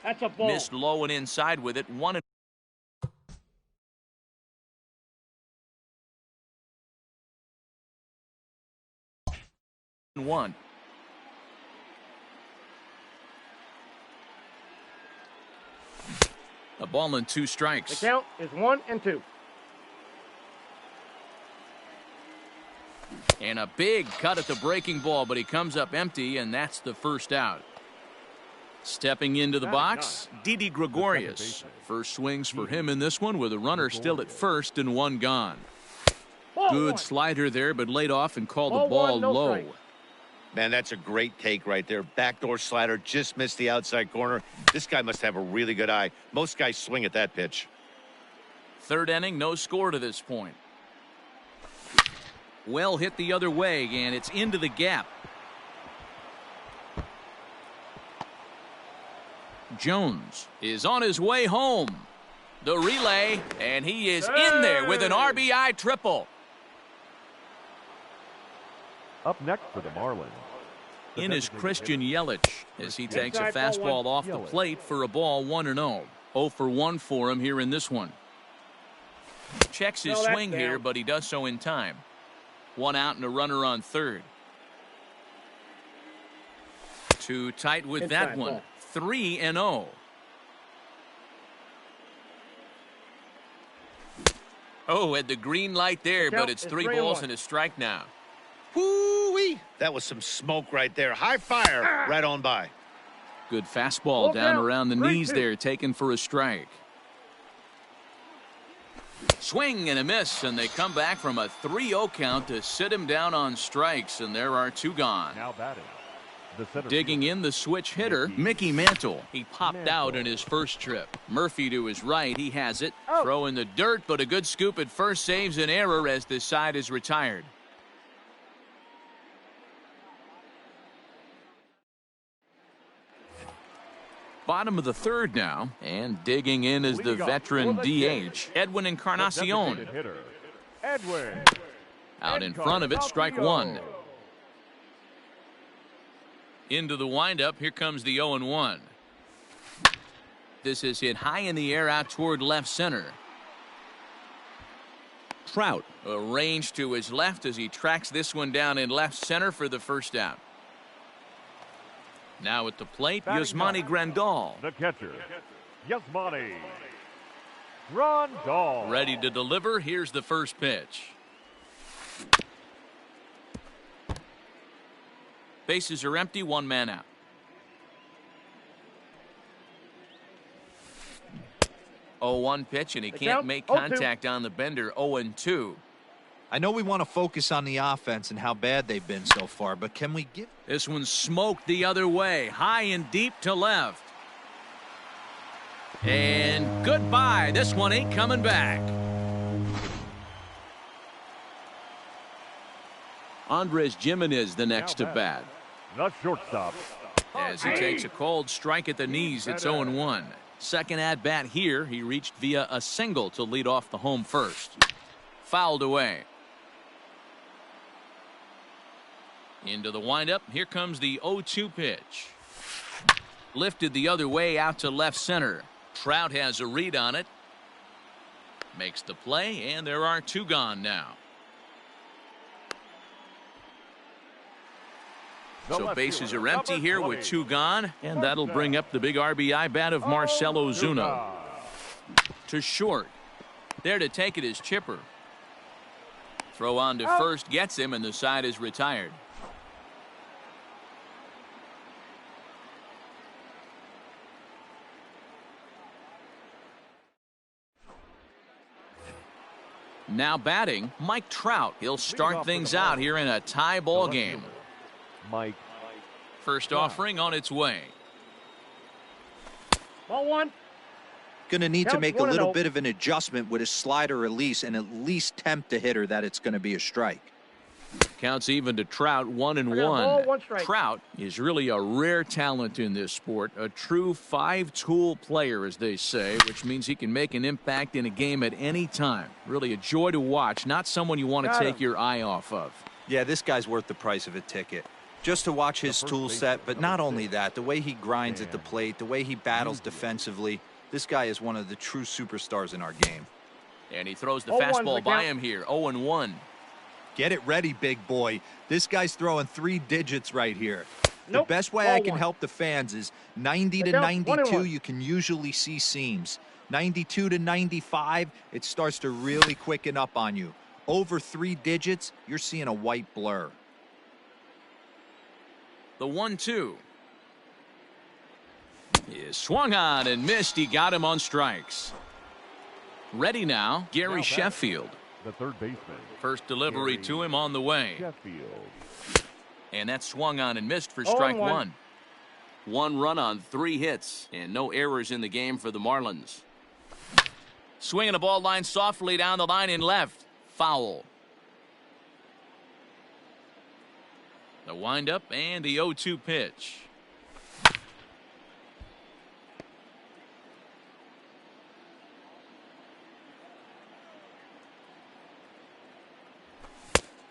That's a ball. Missed low and inside with it. 1-1. A ball and 2 The strikes. count is 1-2. And a big cut at the breaking ball, but he comes up empty, and that's the first out. Stepping into the box, Didi Gregorius. First swings for him in this one with a runner still at first and 1 gone. Ball Good 1. slider there, but laid off and called the Ball ball 1, no low. strikes. Man, that's a great take right there. Backdoor slider, just missed the outside corner. This guy must have a really good eye. Most guys swing at that pitch. Third inning, no score to this point. Well hit the other way, and it's into the gap. Jones is on his way home. The relay, and he is in there with an RBI triple. Up next for the Marlins. In is Christian Yelich as he takes a fastball off the plate for a ball 1-0. 0 for 1 for him here in this one. Checks his swing here, but he does so in time. 1 out and a runner on third. Too tight with that one. 3-0. Oh, at the green light there, but it's 3 balls and a strike now. Woo-wee! That was some smoke right there. High fire right on by. Good fastball down around the knees there, taken for a strike. Swing and a miss, and they come back from a 3-0 count to sit him down on strikes, and there are 2 gone. Now batting. Digging in the switch hitter, Mickey Mantle. He popped out in his first trip. Murphy to his right, he has it. Throw in the dirt, but a good scoop at first saves an error as the side is retired. Bottom of the third now, and digging in is the veteran DH, Edwin Encarnacion. Out in front of it, strike 1. Into the windup, here comes the 0-1. This is hit high in the air out toward left center. Trout arranged to his left as he tracks this one down in left center for the first out. Now at the plate, Yasmani Grandal. The catcher, Yasmani Grandal. Ready to deliver. Here's the first pitch. Bases are empty, 1 man out. Oh, 1 pitch, and he can't make contact on the bender. 0-2. I know we want to focus on the offense and how bad they've been so far, but can we give... This one smoked the other way, high and deep to left. And goodbye. This one ain't coming back. Andres Gimenez the next to bat. The shortstop. As he takes a cold strike at the knees, it's 0-1. Second at bat here, he reached via a single to lead off the home first. Fouled away. Into the windup, here comes the 0-2 pitch. Lifted the other way out to left center. Trout has a read on it. Makes the play, and there are 2 gone now. So bases are empty here with 2 gone, and that'll bring up the big RBI bat of Marcell Ozuna. To short. There to take it is Chipper. Throw on to first gets him, and the side is retired. Now batting, Mike Trout. He'll start things out here in a tie ball game. Mike. First offering on its way. Ball 1. Going to need to make a little bit of an adjustment with his slider release and at least tempt the hitter that it's going to be a strike. Counts even to Trout, 1-1. Trout is really a rare talent in this sport, a true 5-tool player, as they say, which means he can make an impact in a game at any time. Really a joy to watch, not someone you want to take your eye off of. Yeah, this guy's worth the price of a ticket. Just to watch his tool set, but not only that, the way he grinds at the plate, the way he battles defensively, this guy is one of the true superstars in our game. And he throws the fastball by him here, 0-1. Get it ready, big boy. This guy's throwing 3 digits right here. The best way I can help the fans is 90 to 92, you can usually see seams. 92 to 95, it starts to really quicken up on you. Over 3 digits, you're seeing a white blur. The 1-2. He swung on and missed. He got him on strikes. Ready now, Gary Sheffield. The third baseman. First delivery to him on the way. Sheffield. And that swung on and missed for 0-1. strike one. One run on 3 hits, and no errors in the game for the Marlins. Swinging a ball line softly down the line in left. Foul. The windup and the 0-2 pitch.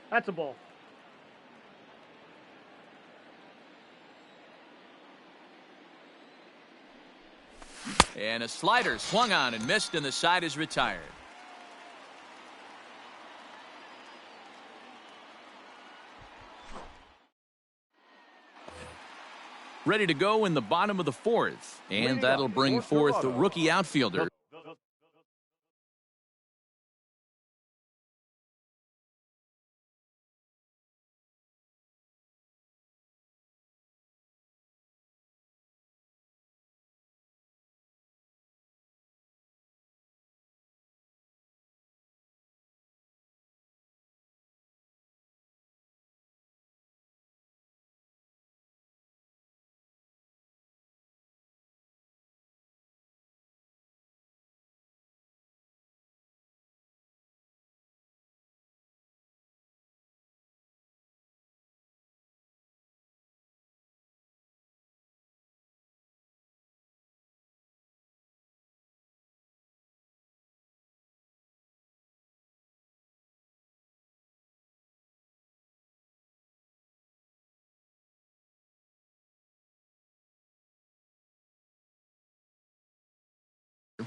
That's a ball. And a slider swung on and missed, and the side is retired. Ready to go in the bottom of the 4th, and that'll bring forth the rookie outfielder.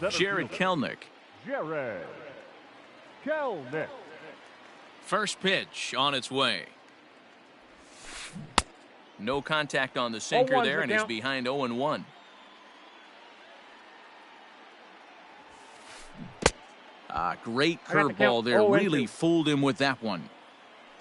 Jared Kelenic. Jared Kelenic. First pitch on its way. No contact on the sinker 0-1's there, the and he's count. behind 0-1. Great I got the curveball count. there. 0-2. Really fooled him with that one.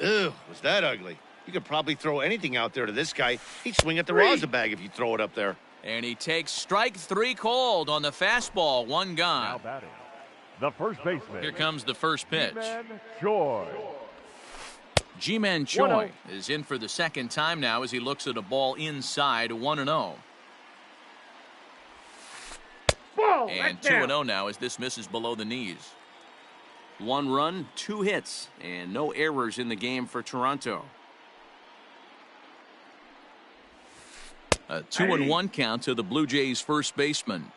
Ew, was that ugly? You could probably throw anything out there to this guy. He'd swing at the 3. rosin bag if you throw it up there. And he takes strike 3 called on the fastball. One Now gone. batting, the first baseman. Here comes the first pitch. Man Choi. Ji-Man 1-0. Choi is in for the second time now as he looks at a ball inside 1-0. Ball. And That's down. 2-0 now as this misses below the knees. 1 run, 2 hits, and no errors in the game for Toronto. A 2-1 count to the Blue Jays first baseman.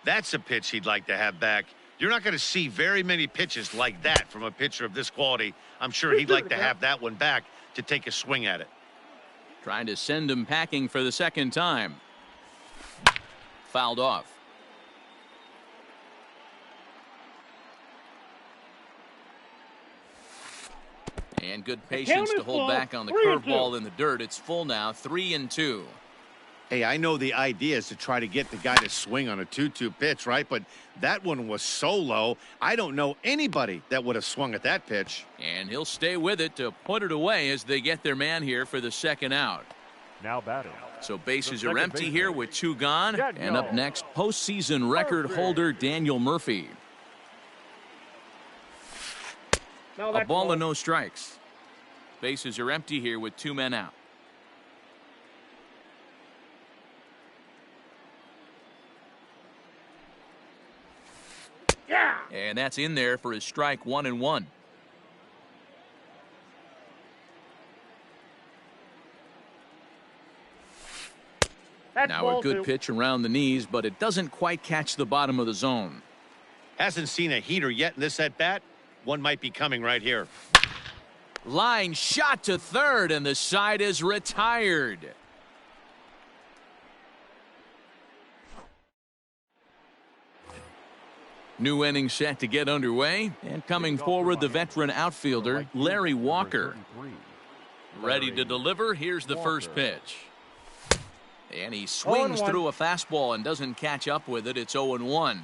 That's a pitch he'd like to have back. You're not going to see very many pitches like that from a pitcher of this quality. I'm sure he'd like to have that one back to take a swing at it. Trying to send him packing for the second time. Fouled off. And good patience to hold back on the 3-2. curveball in the dirt. It's full now, 3-2. Hey, I know the idea is to try to get the guy to swing on a 2-2 pitch, right? But that one was so low, I don't know anybody that would have swung at that pitch. And he'll stay with it to put it away as they get their man here for the second out. Now batting, So bases The are second empty baseman, here with 2 gone. Daniel And up next, postseason record holder Daniel Murphy. No, A that's ball and no strikes. Bases are empty here with 2 men out. Yeah. And that's in there for his strike 1-1. That's Now ball a good 2. pitch around the knees, but it doesn't quite catch the bottom of the zone. Hasn't seen a heater yet in this at-bat. One might be coming right here. Line shot to third, and the side is retired. New inning set to get underway, and coming forward the veteran outfielder Larry Walker. Ready to deliver. Here's the first pitch. And he swings 0-1. through a fastball and doesn't catch up with it. It's 0-1.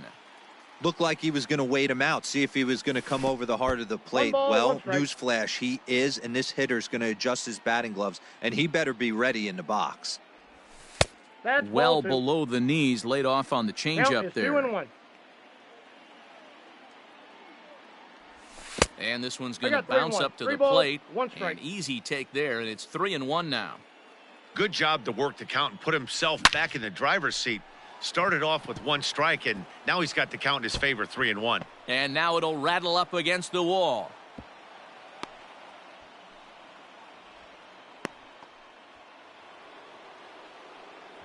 Looked like he was going to wait him out, see if he was going to come over the heart of the plate. 1 ball, Well, 1 strike. newsflash, he is, and this hitter's going to adjust his batting gloves, and he better be ready in the box. That's Well ball 2. below the knees, laid off on the Count changeup is there. 2-1. And this one's I going to got 3 and bounce 1. up to 3 the balls, plate. 1 strike. An easy take there, and it's 3-1 now. Good job to work the count and put himself back in the driver's seat. Started off with 1 strike, and now he's got the count in his favor, 3-1. And now it'll rattle up against the wall.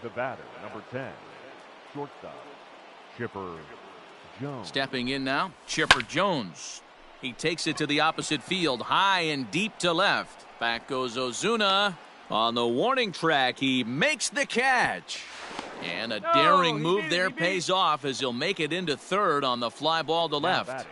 The batter, number 10, shortstop, Chipper Jones. Stepping in now, Chipper Jones. He takes it to the opposite field, high and deep to left. Back goes Ozuna. On the warning track, he makes the catch. And a daring move there pays off as he'll make it into third on the fly ball to left.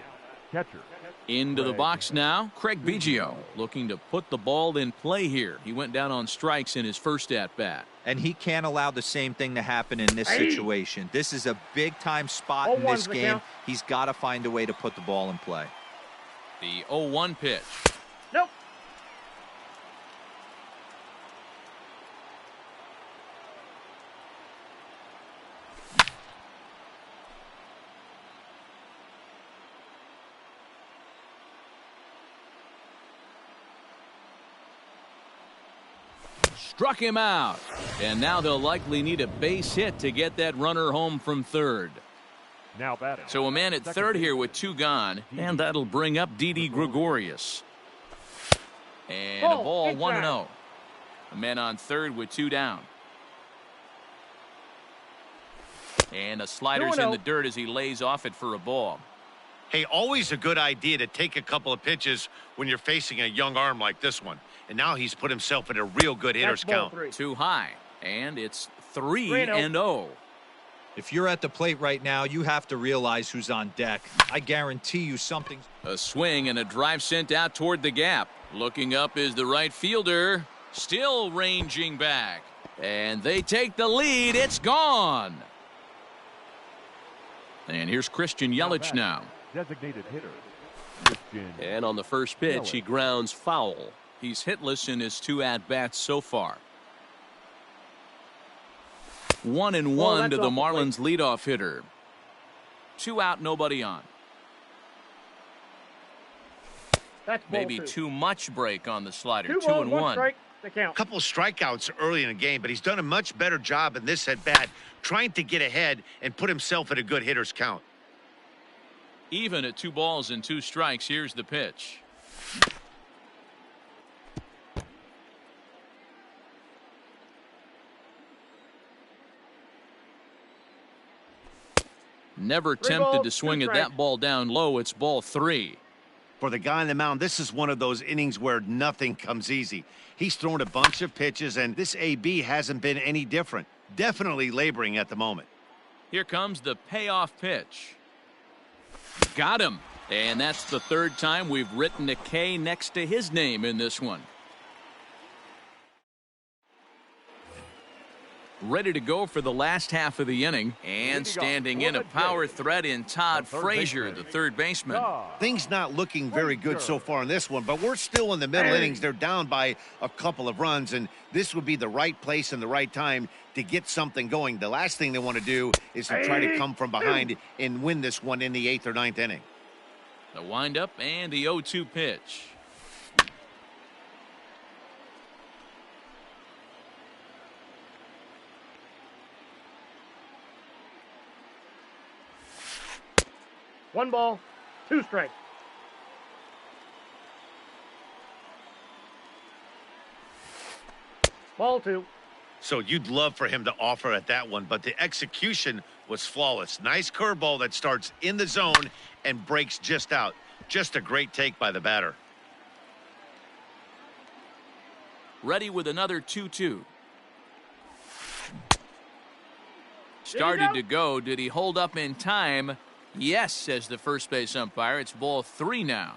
Catcher. Into the box now, Craig Biggio looking to put the ball in play here. He went down on strikes in his first at-bat. And he can't allow the same thing to happen in this situation. This is a big-time spot in this game. He's got to find a way to put the ball in play. The 0-1 pitch. Nope. Struck him out. And now they'll likely need a base hit to get that runner home from third. Now batting. So a man at third here with 2 gone, and that'll bring up Didi Gregorius. And a ball 1-0. A man on third with 2 down. And a slider's in the dirt as he lays off it for a ball. Hey, always a good idea to take a couple of pitches when you're facing a young arm like this one. And now he's put himself in a real good hitter's count. 3. Too high. And it's 3-0. If you're at the plate right now, you have to realize who's on deck. I guarantee you something's... A swing and a drive sent out toward the gap. Looking up is the right fielder. Still ranging back. And they take the lead. It's gone. And here's Christian Yelich now. Designated hitter, Christian. And on the first pitch, he grounds foul. He's hitless in his 2 at-bats so far. 1-1 to the Marlins leadoff hitter. 2 out, nobody on. That's Maybe 2. too much break on the slider. 2 balls, 1 2-1. strike, the count. Couple strikeouts early in the game, but he's done a much better job in this at-bat trying to get ahead and put himself in a good hitter's count. Even at 2 balls and 2 strikes, here's the pitch. Never 3 tempted balls, to swing 2 at strikes. that ball down low. It's ball 3. For the guy on the mound, this is one of those innings where nothing comes easy. He's thrown a bunch of pitches, and this AB hasn't been any different. Definitely laboring at the moment. Here comes the payoff pitch. Got him. And that's the 3rd time we've written a K next to his name in this one. Ready to go for the last half of the inning. And standing in a power threat in Todd Frazier, the 3rd baseman. Things not looking very good so far in this one, but we're still in the middle innings. They're down by a couple of runs, and this would be the right place and the right time to get something going. The last thing they want to do is to try to come from behind and win this one in the 8th or 9th inning. The windup and the 0-2 pitch. One ball, 2 strikes. Ball 2. So you'd love for him to offer at that one, but the execution was flawless. Nice curveball that starts in the zone and breaks just out. Just a great take by the batter. Ready with another 2-2. Started to go. Did he hold up in time? Yes, says the first base umpire. It's ball 3 now.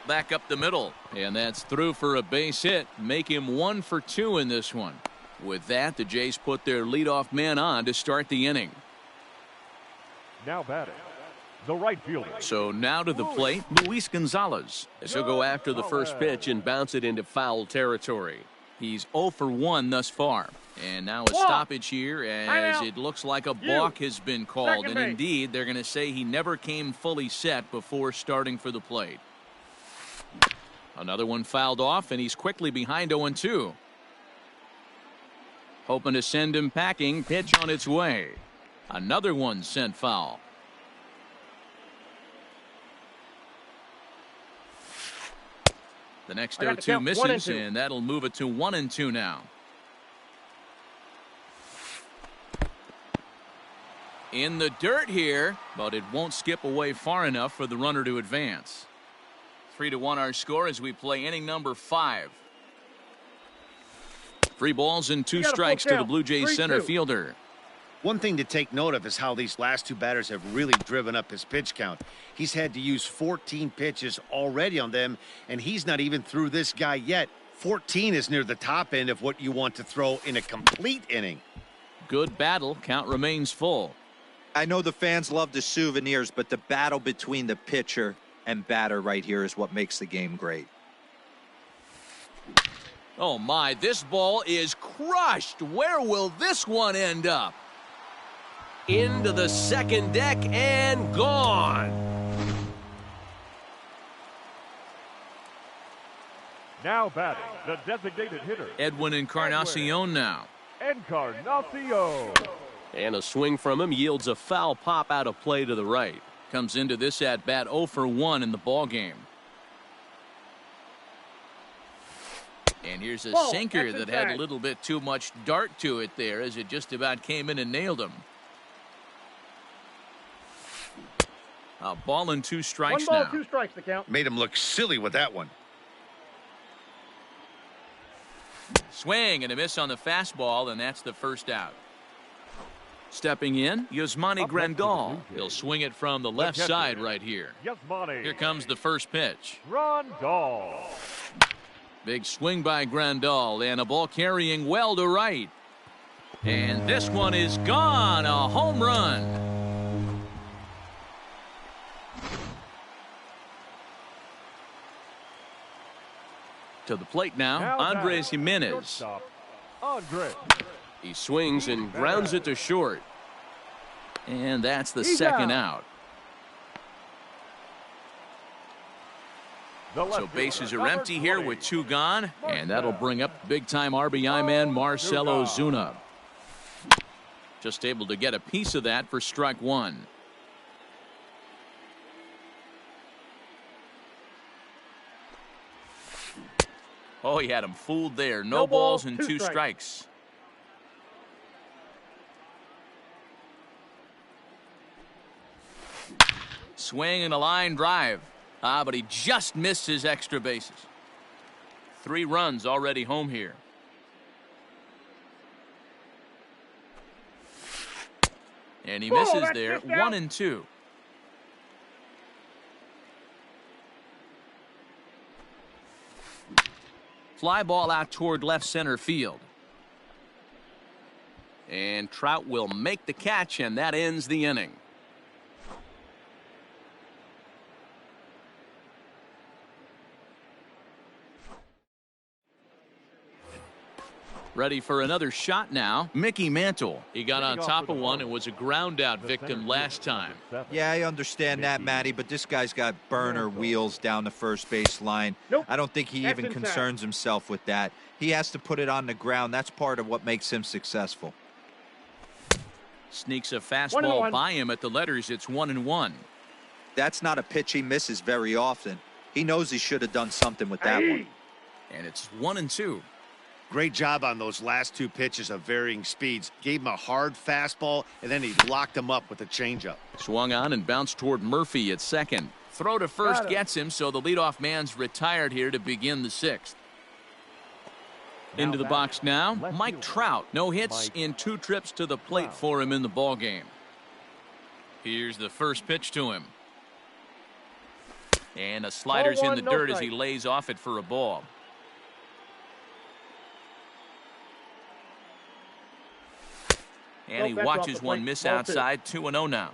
Back up the middle, and that's through for a base hit. Make him 1 for 2 in this one. With that, the Jays put their leadoff man on to start the inning. Now batting, the right fielder. So now to the plate, Luis Gonzalez. As he'll go after the first pitch and bounce it into foul territory. He's 0 for 1 thus far. And now a stoppage here as it looks like a balk has been called. And indeed, they're going to say he never came fully set before starting for the plate. Another one fouled off, and he's quickly behind 0-2. Hoping to send him packing. Pitch on its way. Another one sent foul. The next 0-2 misses, and that'll move it to 1-2 now. In the dirt here, but it won't skip away far enough for the runner to advance. 3-1 our score as we play inning number 5. 3 balls and 2 strikes to the Blue Jays center fielder. One thing to take note of is how these last 2 batters have really driven up his pitch count. He's had to use 14 pitches already on them, and he's not even through this guy yet. 14 is near the top end of what you want to throw in a complete inning. Good battle. Count remains full. I know the fans love the souvenirs, but the battle between the pitcher and batter right here is what makes the game great. Oh my, this ball is crushed. Where will this one end up? Into the second deck and gone. Now batting, the designated hitter, Edwin Encarnacion now. Encarnacion. And a swing from him yields a foul pop out of play to the right. Comes into this at bat 0 for 1 in the ball game. And here's a sinker that had a little bit too much dart to it there as it just about came in and nailed him. A ball and 2 strikes 1 ball, now. 2 strikes the count. Made him look silly with that one. Swing and a miss on the fastball, and that's the first out. Stepping in, Yasmani Grandal. He'll swing it from the left side right here. Here comes the first pitch. Grandal. Big swing by Grandal, and a ball carrying well to right. And this one is gone, a home run. To the plate now, Andres Jimenez. He swings and grounds it to short. And that's the second out. So bases are empty here with 2 gone, and that'll bring up big-time RBI man Marcell Ozuna. Just able to get a piece of that for strike 1. Oh, he had him fooled there. No balls and 2 strikes. Swing and a line drive. But he just missed his extra bases. 3 runs already home here. And he misses there. 1-2. Fly ball out toward left center field. And Trout will make the catch, and that ends the inning. Ready for another shot now. Mickey Mantle. He got on top of one and was a ground out victim last time. Yeah, I understand that, Matty, but this guy's got burner wheels down the first base line. I don't think he even concerns himself with that. He has to put it on the ground. That's part of what makes him successful. Sneaks a fastball by him at the letters. It's 1-1. That's not a pitch he misses very often. He knows he should have done something with that one. And it's 1-2. Great job on those last 2 pitches of varying speeds. Gave him a hard fastball, and then he locked him up with a changeup. Swung on and bounced toward Murphy at second. Throw to first gets him, so the leadoff man's retired here to begin the 6th. Into the box now, Mike Trout. No hits in 2 trips to the plate for him in the ballgame. Here's the first pitch to him. And a slider's in the dirt as he lays off it for a ball. And he watches one miss outside. 2-0 now.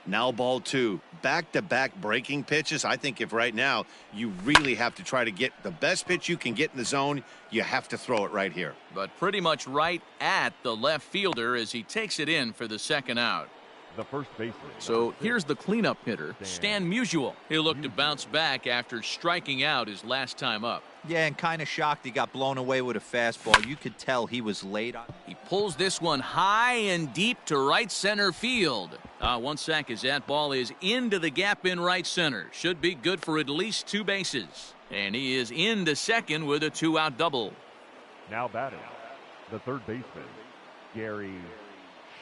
Now ball 2. Back-to-back breaking pitches. I think if right now you really have to try to get the best pitch you can get in the zone, you have to throw it right here. But pretty much right at the left fielder as he takes it in for the second out. The first baseman. So here's the cleanup hitter, Stan Musial. He'll look to bounce back after striking out his last time up. Yeah, and kind of shocked he got blown away with a fastball. You could tell he was late on. He pulls this one high and deep to right center field. One sack as that ball is into the gap in right center. Should be good for at least 2 bases. And he is into second with a 2-out double. Now batting, the third baseman, Gary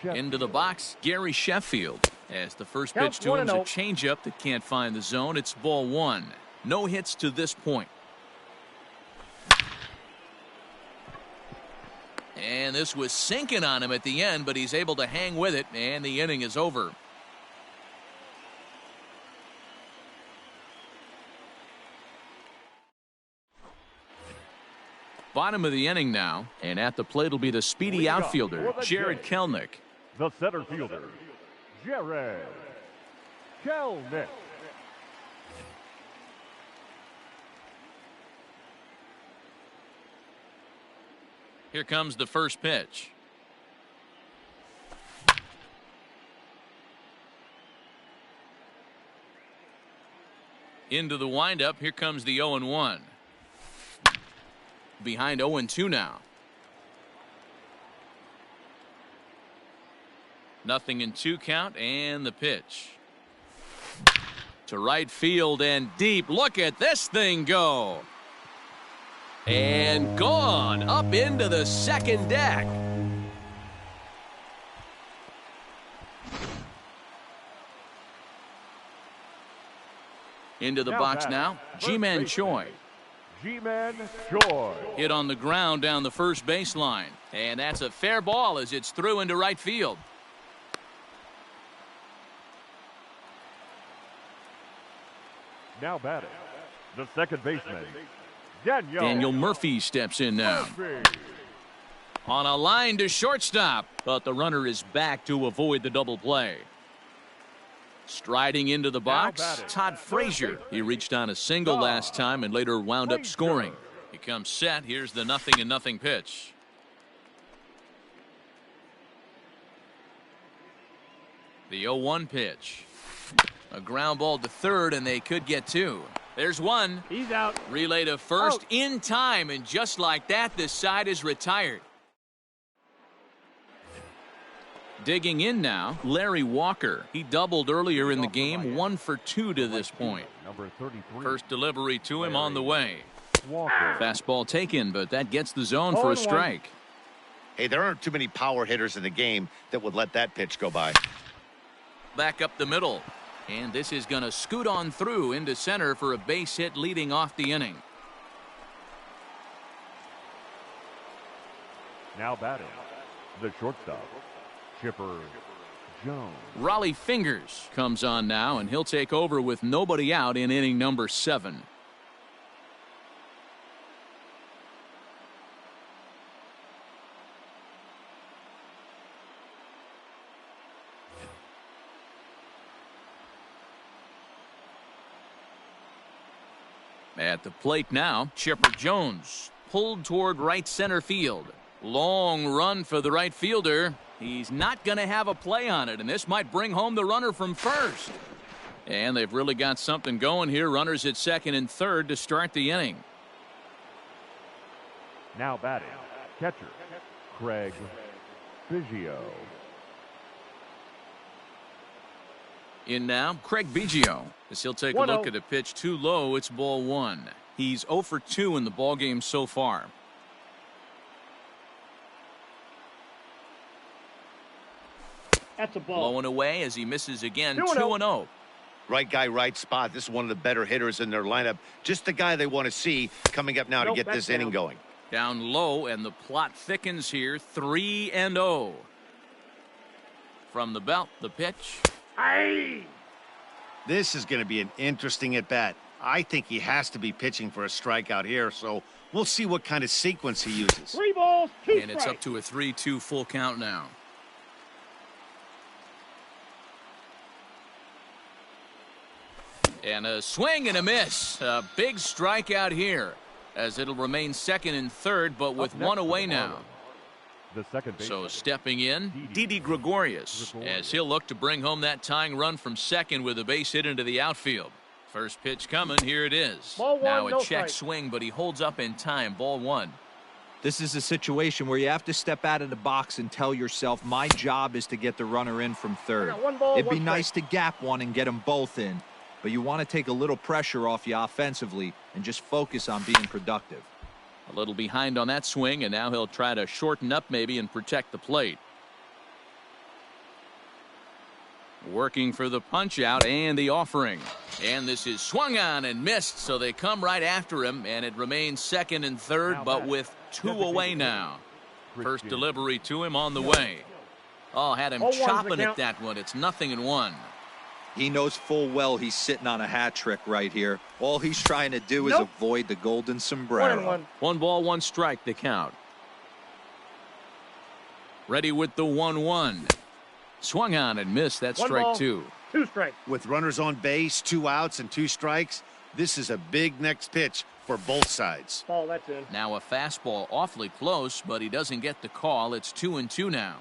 Sheffield. Into the box, Gary Sheffield. As the first pitch to him is a changeup that can't find the zone. It's ball 1. No hits to this point. And this was sinking on him at the end, but he's able to hang with it, and the inning is over. Bottom of the inning now, and at the plate will be the speedy outfielder, Jared Kelenic. The center fielder, Jared Kelenic. Here comes the first pitch. Into the windup. Here comes the 0-1. Behind 0-2 now. Nothing in 2 count, and the pitch. To right field and deep. Look at this thing go. And gone up into the second deck. Into the box now, Ji-Man Choi. Ji-Man Choi. Hit on the ground down the first baseline. And that's a fair ball as it's through into right field. Now batting, the second baseman, Daniel Murphy steps in now. On a line to shortstop, but the runner is back to avoid the double play. Striding into the box, Todd Frazier. He reached on a single last time and later wound up scoring. He comes set. Here's the 0-0 pitch. The 0-1 pitch. A ground ball to third, and they could get 2. There's 1. He's out. Relay to first in time, and just like that, this side is retired. Digging in now, Larry Walker. He doubled earlier in the game, 1 for 2 to this point. Number 33. First delivery to him on the way. Walker. Fastball taken, but that gets the zone for a strike. Hey, there aren't too many power hitters in the game that would let that pitch go by. Back up the middle. And this is going to scoot on through into center for a base hit leading off the inning. Now batting, the shortstop, Chipper Jones. Raleigh Fingers comes on now, and he'll take over with nobody out in inning number 7. At the plate now, Chipper Jones pulled toward right center field. Long run for the right fielder. He's not going to have a play on it, and this might bring home the runner from first. And they've really got something going here. Runners at second and third to start the inning. Now batting, catcher, Craig Biggio. In now, Craig Biggio. As he'll take a look at a pitch too low, it's ball 1. He's 0 for 2 in the ballgame so far. That's a ball. Blowing away as he misses again. 2-0. Right guy, right spot. This is one of the better hitters in their lineup. Just the guy they want to see coming up now to get this inning going. Down low, and the plot thickens here. 3-0. From the belt, the pitch. Aye. This is going to be an interesting at-bat. I think he has to be pitching for a strikeout here, so we'll see what kind of sequence he uses. 3 balls, 2 strikes. And it's up to a 3-2 full count now. And a swing and a miss. A big strikeout here, as it'll remain second and third, but with one away now. The second So stepping in, Didi Gregorius, as he'll look to bring home that tying run from second with a base hit into the outfield. First pitch coming, here it is. Ball one, now a no check strike. swing, but he holds up in time. Ball one. This is a situation where you have to step out of the box and tell yourself, my job is to get the runner in from third. I got one ball, It'd be one nice strike. to gap one and get them both in, but you want to take a little pressure off you offensively and just focus on being productive. A little behind on that swing, and now he'll try to shorten up maybe and protect the plate. Working for the punch out and the offering. And this is swung on and missed, so they come right after him, and it remains second and third, but with two away now. First delivery to him on the way. Oh, had him 0-1's the chopping at count. that one. It's 0-1. He knows full well he's sitting on a hat trick right here. All he's trying to do is Nope. avoid the golden sombrero. 1-1. 1 ball, 1 strike, the count. Ready with the 1-1. Swung on and missed. That's One strike ball. 2. 2 strikes. With runners on base, 2 outs and 2 strikes, this is a big next pitch for both sides. Ball, that's in. Now a fastball awfully close, but he doesn't get the call. It's 2-2 now.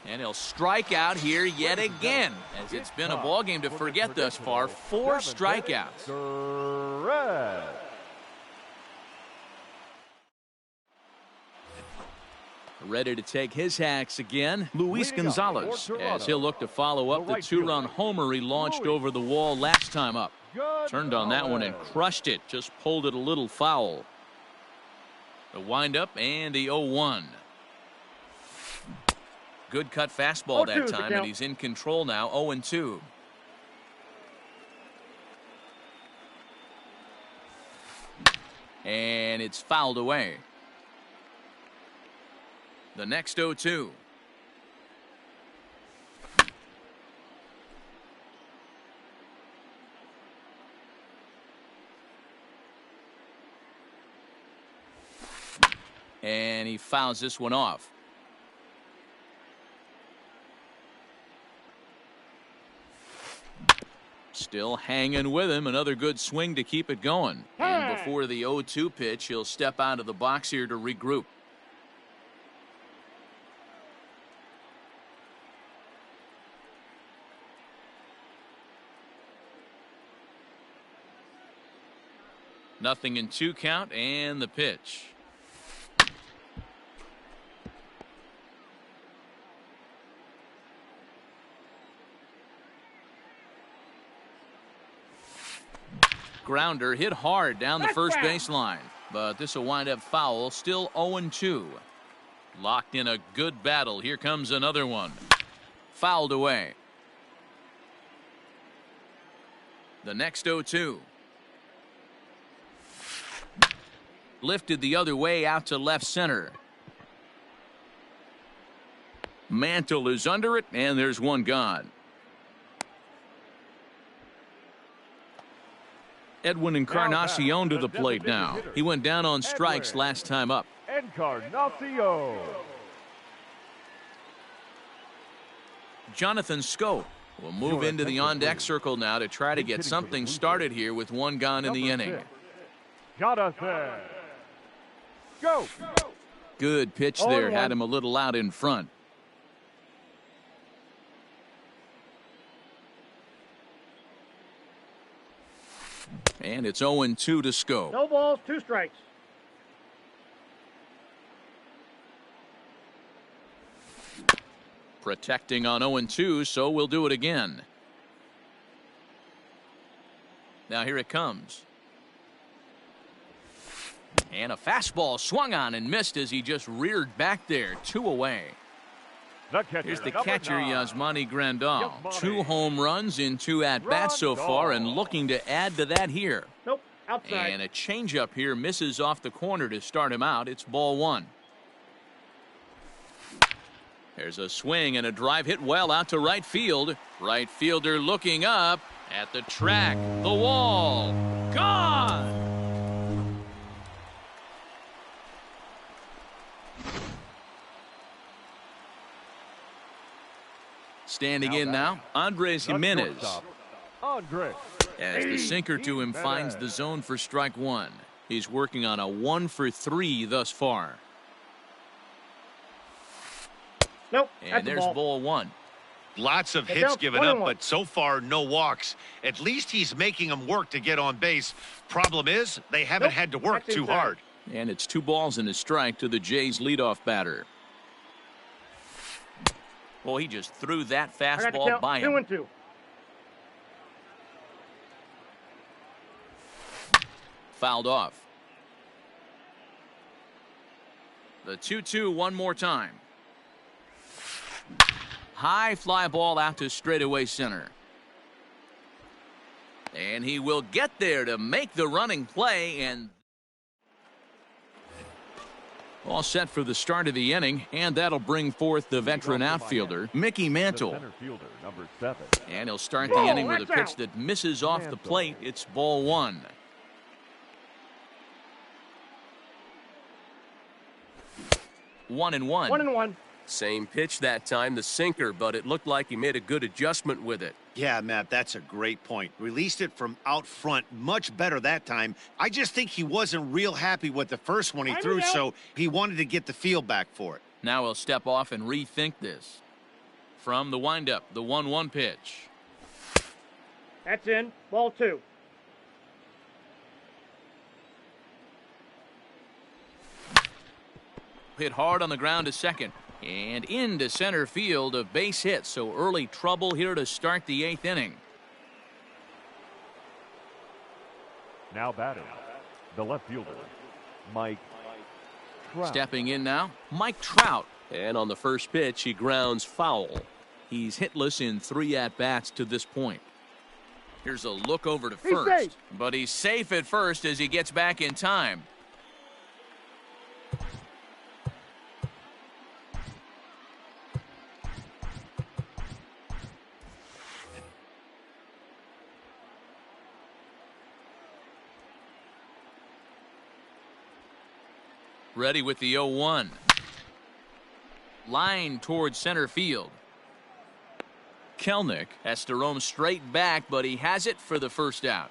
And he'll strike out here yet again, as it's been a ball game to forget thus far. 4 strikeouts. Correct. Ready to take his hacks again, Luis Leading up, Gonzalez, for as Toronto, he'll look to follow up the the right 2-run fielder, homer he launched Luis. over the wall last time up. Turned on that one and crushed it, just pulled it a little foul. The windup and the 0-1. Good cut fastball 0-2 that is the time, and count. he's in control now, 0-2. And it's fouled away. The next 0-2. And he fouls this one off. Still hanging with him. Another good swing to keep it going. And before the 0-2 pitch, he'll step out of the box here to regroup. Nothing in 2 count, and the pitch. Grounder hit hard down the first baseline, but this will wind up foul. Still 0-2. Locked in a good battle. Here comes another one. Fouled away. The next 0-2. Lifted the other way out to left center. Mantle is under it, and there's one gone. Edwin Encarnacion to the plate now. He went down on strikes last time up. Encarnacion. Jonathan Scope will move into the on-deck circle now to try to get something started here with one gone in the inning. Jonathan. Go. Good pitch there. Had him a little out in front. And it's 0-2 to Scope. No balls, 2 strikes. Protecting on 0-2, so we'll do it again. Now here it comes. And a fastball swung on and missed as he just reared back there. 2 away. Here's the catcher, Yasmani Grandal. 2 home runs in 2 at-bats so far, and looking to add to that here. Nope, outside. And a changeup here misses off the corner to start him out. It's ball 1. There's a swing and a drive hit well out to right field. Right fielder looking up at the track. The wall. Gone! Standing in now, Andres Jimenez. Shortstop, Andres. As the sinker to him finds the zone for strike one. He's working on a 1-for-3 thus far. Nope. And That's a there's ball. ball one. Lots of Hey, hits Bill, given 1 up, and 1. but so far no walks. At least he's making them work to get on base. Problem is, they haven't Nope, had to work that's too inside. hard. And it's 2 balls and a strike to the Jays leadoff batter. Well, he just threw that I got the fastball count. by 2 him. and 2. Fouled off. The 2-2 one more time. High fly ball out to straightaway center. And he will get there to make the running play, and all set for the start of the inning, and that'll bring forth the veteran outfielder, Mickey The Mantle. center fielder, number 7. And he'll start the inning with a that's pitch out. that misses off the plate. It's ball one. One and one. 1 and 1. Same pitch that time, the sinker, but it looked like he made a good adjustment with it. Yeah, Matt, that's a great point. Released it from out front much better that time. I just think he wasn't real happy with the first one he I threw, know. so he wanted to get the feel back for it. Now he'll step off and rethink this. From the windup, the 1-1 pitch. That's in. Ball 2. Hit hard on the ground to second. And into center field, a base hit. So early trouble here to start the 8th inning. Now batting, the left fielder, Mike Trout. Stepping in now, Mike Trout. And on the first pitch, he grounds foul. He's hitless in 3 at-bats to this point. Here's a look over to He's first. safe. But he's safe at first as he gets back in time. Ready with the 0-1. Line towards center field. Kelnick has to roam straight back, but he has it for the first out.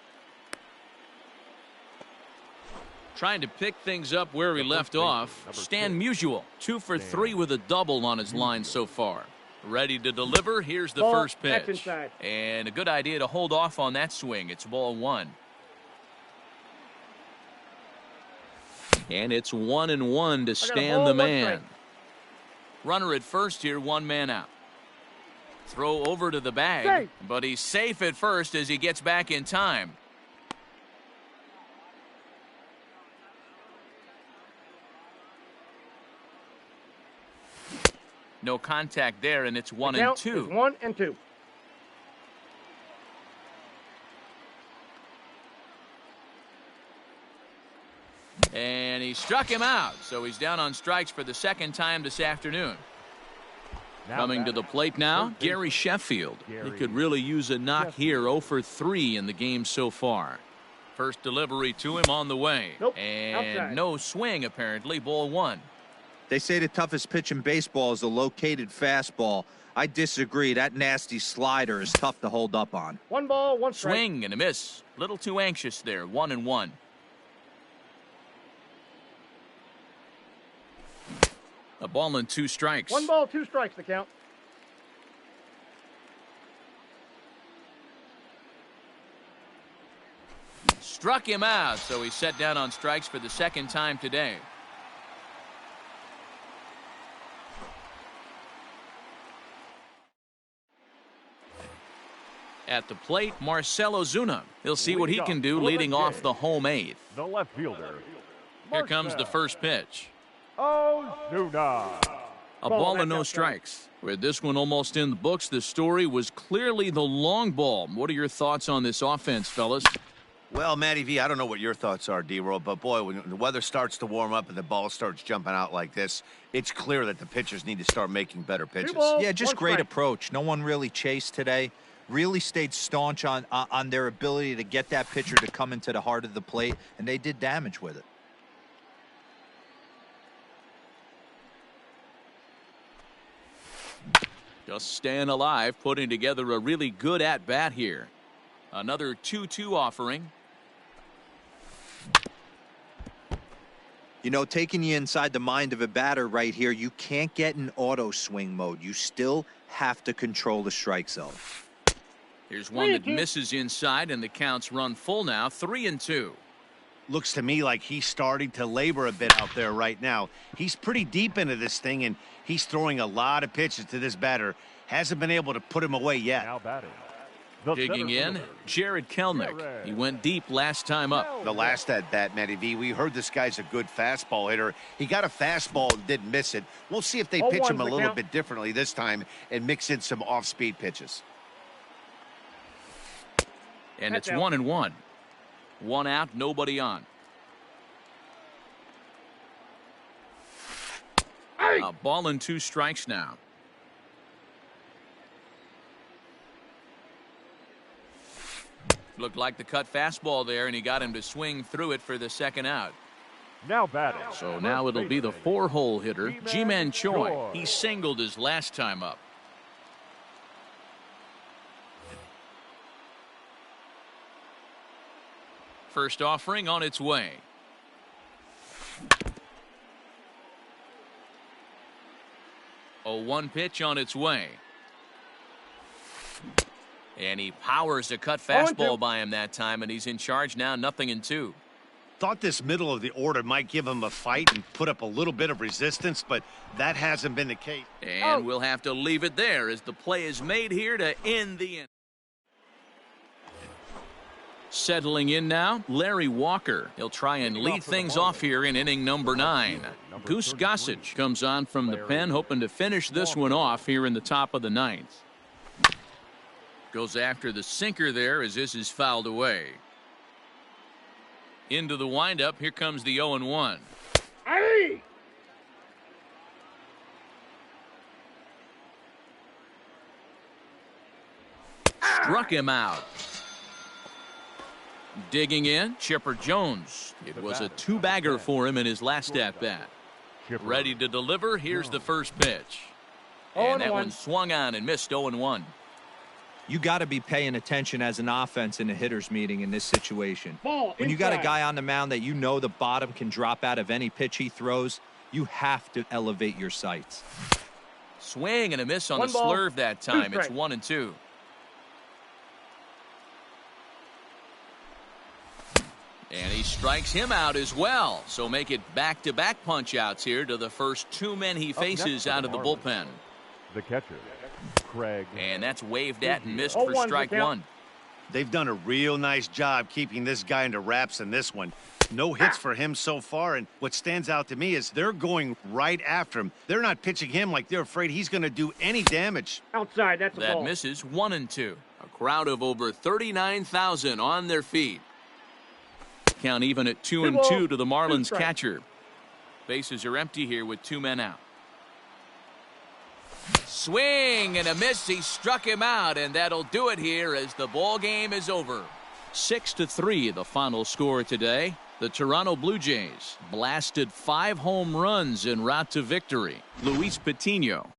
Trying to pick things up where we left off. Stan Musial, 2 for 3 with a double on his line so far. Ready to deliver. Here's the Ball. first That's pitch. inside. And a good idea to hold off on that swing. It's ball 1. And it's 1-1 to stand ball, the 1 man. strike. Runner at first here, 1 man out. Throw over to the bag, Safe. but he's safe at first as he gets back in time. No contact there, and it's 1 and Count 2. is 1 and 2. And he struck him out, so he's down on strikes for the second time this afternoon. Now Coming to the batting, plate now, third baseman, Gary Sheffield. He Gary could really use a knock Sheffield. here, 0 for 3 in the game so far. First delivery to him on the way. Nope, And outside. no swing, apparently. Ball 1. They say the toughest pitch in baseball is a located fastball. I disagree. That nasty slider is tough to hold up on. 1 ball, 1 strike. Swing and a miss. Little too anxious there. 1-1. A ball and 2 strikes. 1 ball, 2 strikes, the count. Struck him out, so he's set down on strikes for the second time today. At the plate, Marcell Ozuna. He'll see what he can do leading off the home 8th. the left fielder. Here comes the Marcell first pitch. Ozuna. A Ball, ball that's and no outside. strikes. With this one almost in the books, the story was clearly the long ball. What are your thoughts on this offense, fellas? Well, Matty V, I don't know what your thoughts are, D-Roll, but boy, when the weather starts to warm up and the ball starts jumping out like this, it's clear that the pitchers need to start making better pitches. balls. Yeah, just 1 great strike. approach. No one really chased today. Really stayed staunch on their ability to get that pitcher to come into the heart of the plate, and they did damage with it. Just staying alive, putting together a really good at-bat here. Another 2-2 offering. You know, taking you inside the mind of a batter right here, you can't get in auto swing mode. You still have to control the strike zone. Here's one that misses inside, and the count's run full now, 3-2. Looks to me like he's starting to labor a bit out there right now. He's pretty deep into this thing, and he's throwing a lot of pitches to this batter. Hasn't been able to put him away yet. Now batting. Digging in, Jared Kelnick. He went deep last time up. The last at bat, Matty V, we heard this guy's a good fastball hitter. He got a fastball and didn't miss it. We'll see if they pitch him a little bit differently this time and mix in some off-speed pitches. And it's 1-1. 1 out, nobody on. A ball and 2 strikes now. Looked like the cut fastball there, and he got him to swing through it for the second out. Now batting. So now it'll be the 4-hole hitter, Ji-Man Choi. He singled his last time up. First offering on its way. A 1 pitch on its way. And he powers a cut fastball by him that time, and he's in charge now, 0-2. Thought this middle of the order might give him a fight and put up a little bit of resistance, but that hasn't been the case. And we'll have to leave it there as the play is made here to end the inning. Settling in now, Larry Walker. He'll try and lead things off here in inning number 9. Goose Gossage comes on from the pen, hoping to finish this one off here in the top of the 9th. Goes after the sinker there as this is fouled away. Into the windup, here comes the 0-1. Hey! Struck him out. Digging in, Chipper Jones. It was a 2-bagger for him in his last at-bat. Ready to deliver, here's the first pitch. And that one swung on and missed. 0-1. You got to be paying attention as an offense in a hitter's meeting in this situation. When you got a guy on the mound that you know the bottom can drop out of any pitch he throws, you have to elevate your sights. Swing and a miss on the slurve that time. It's 1-2. And he strikes him out as well. So make it back-to-back punch-outs here to the first 2 men he faces out of the bullpen. The catcher, Craig. And that's waved at and missed for strike 1. They've done a real nice job keeping this guy into wraps in this one. No hits for him so far, and what stands out to me is they're going right after him. They're not pitching him like they're afraid he's going to do any damage. Outside, that's a ball. That misses. 1-2. A crowd of over 39,000 on their feet. Count even at 2-2 to the Marlins catcher. Bases are empty here with 2 men out. Swing and a miss. He struck him out, and that'll do it here as the ball game is over. 6-3 the final score today. The Toronto Blue Jays blasted 5 home runs en route to victory. Luis Patino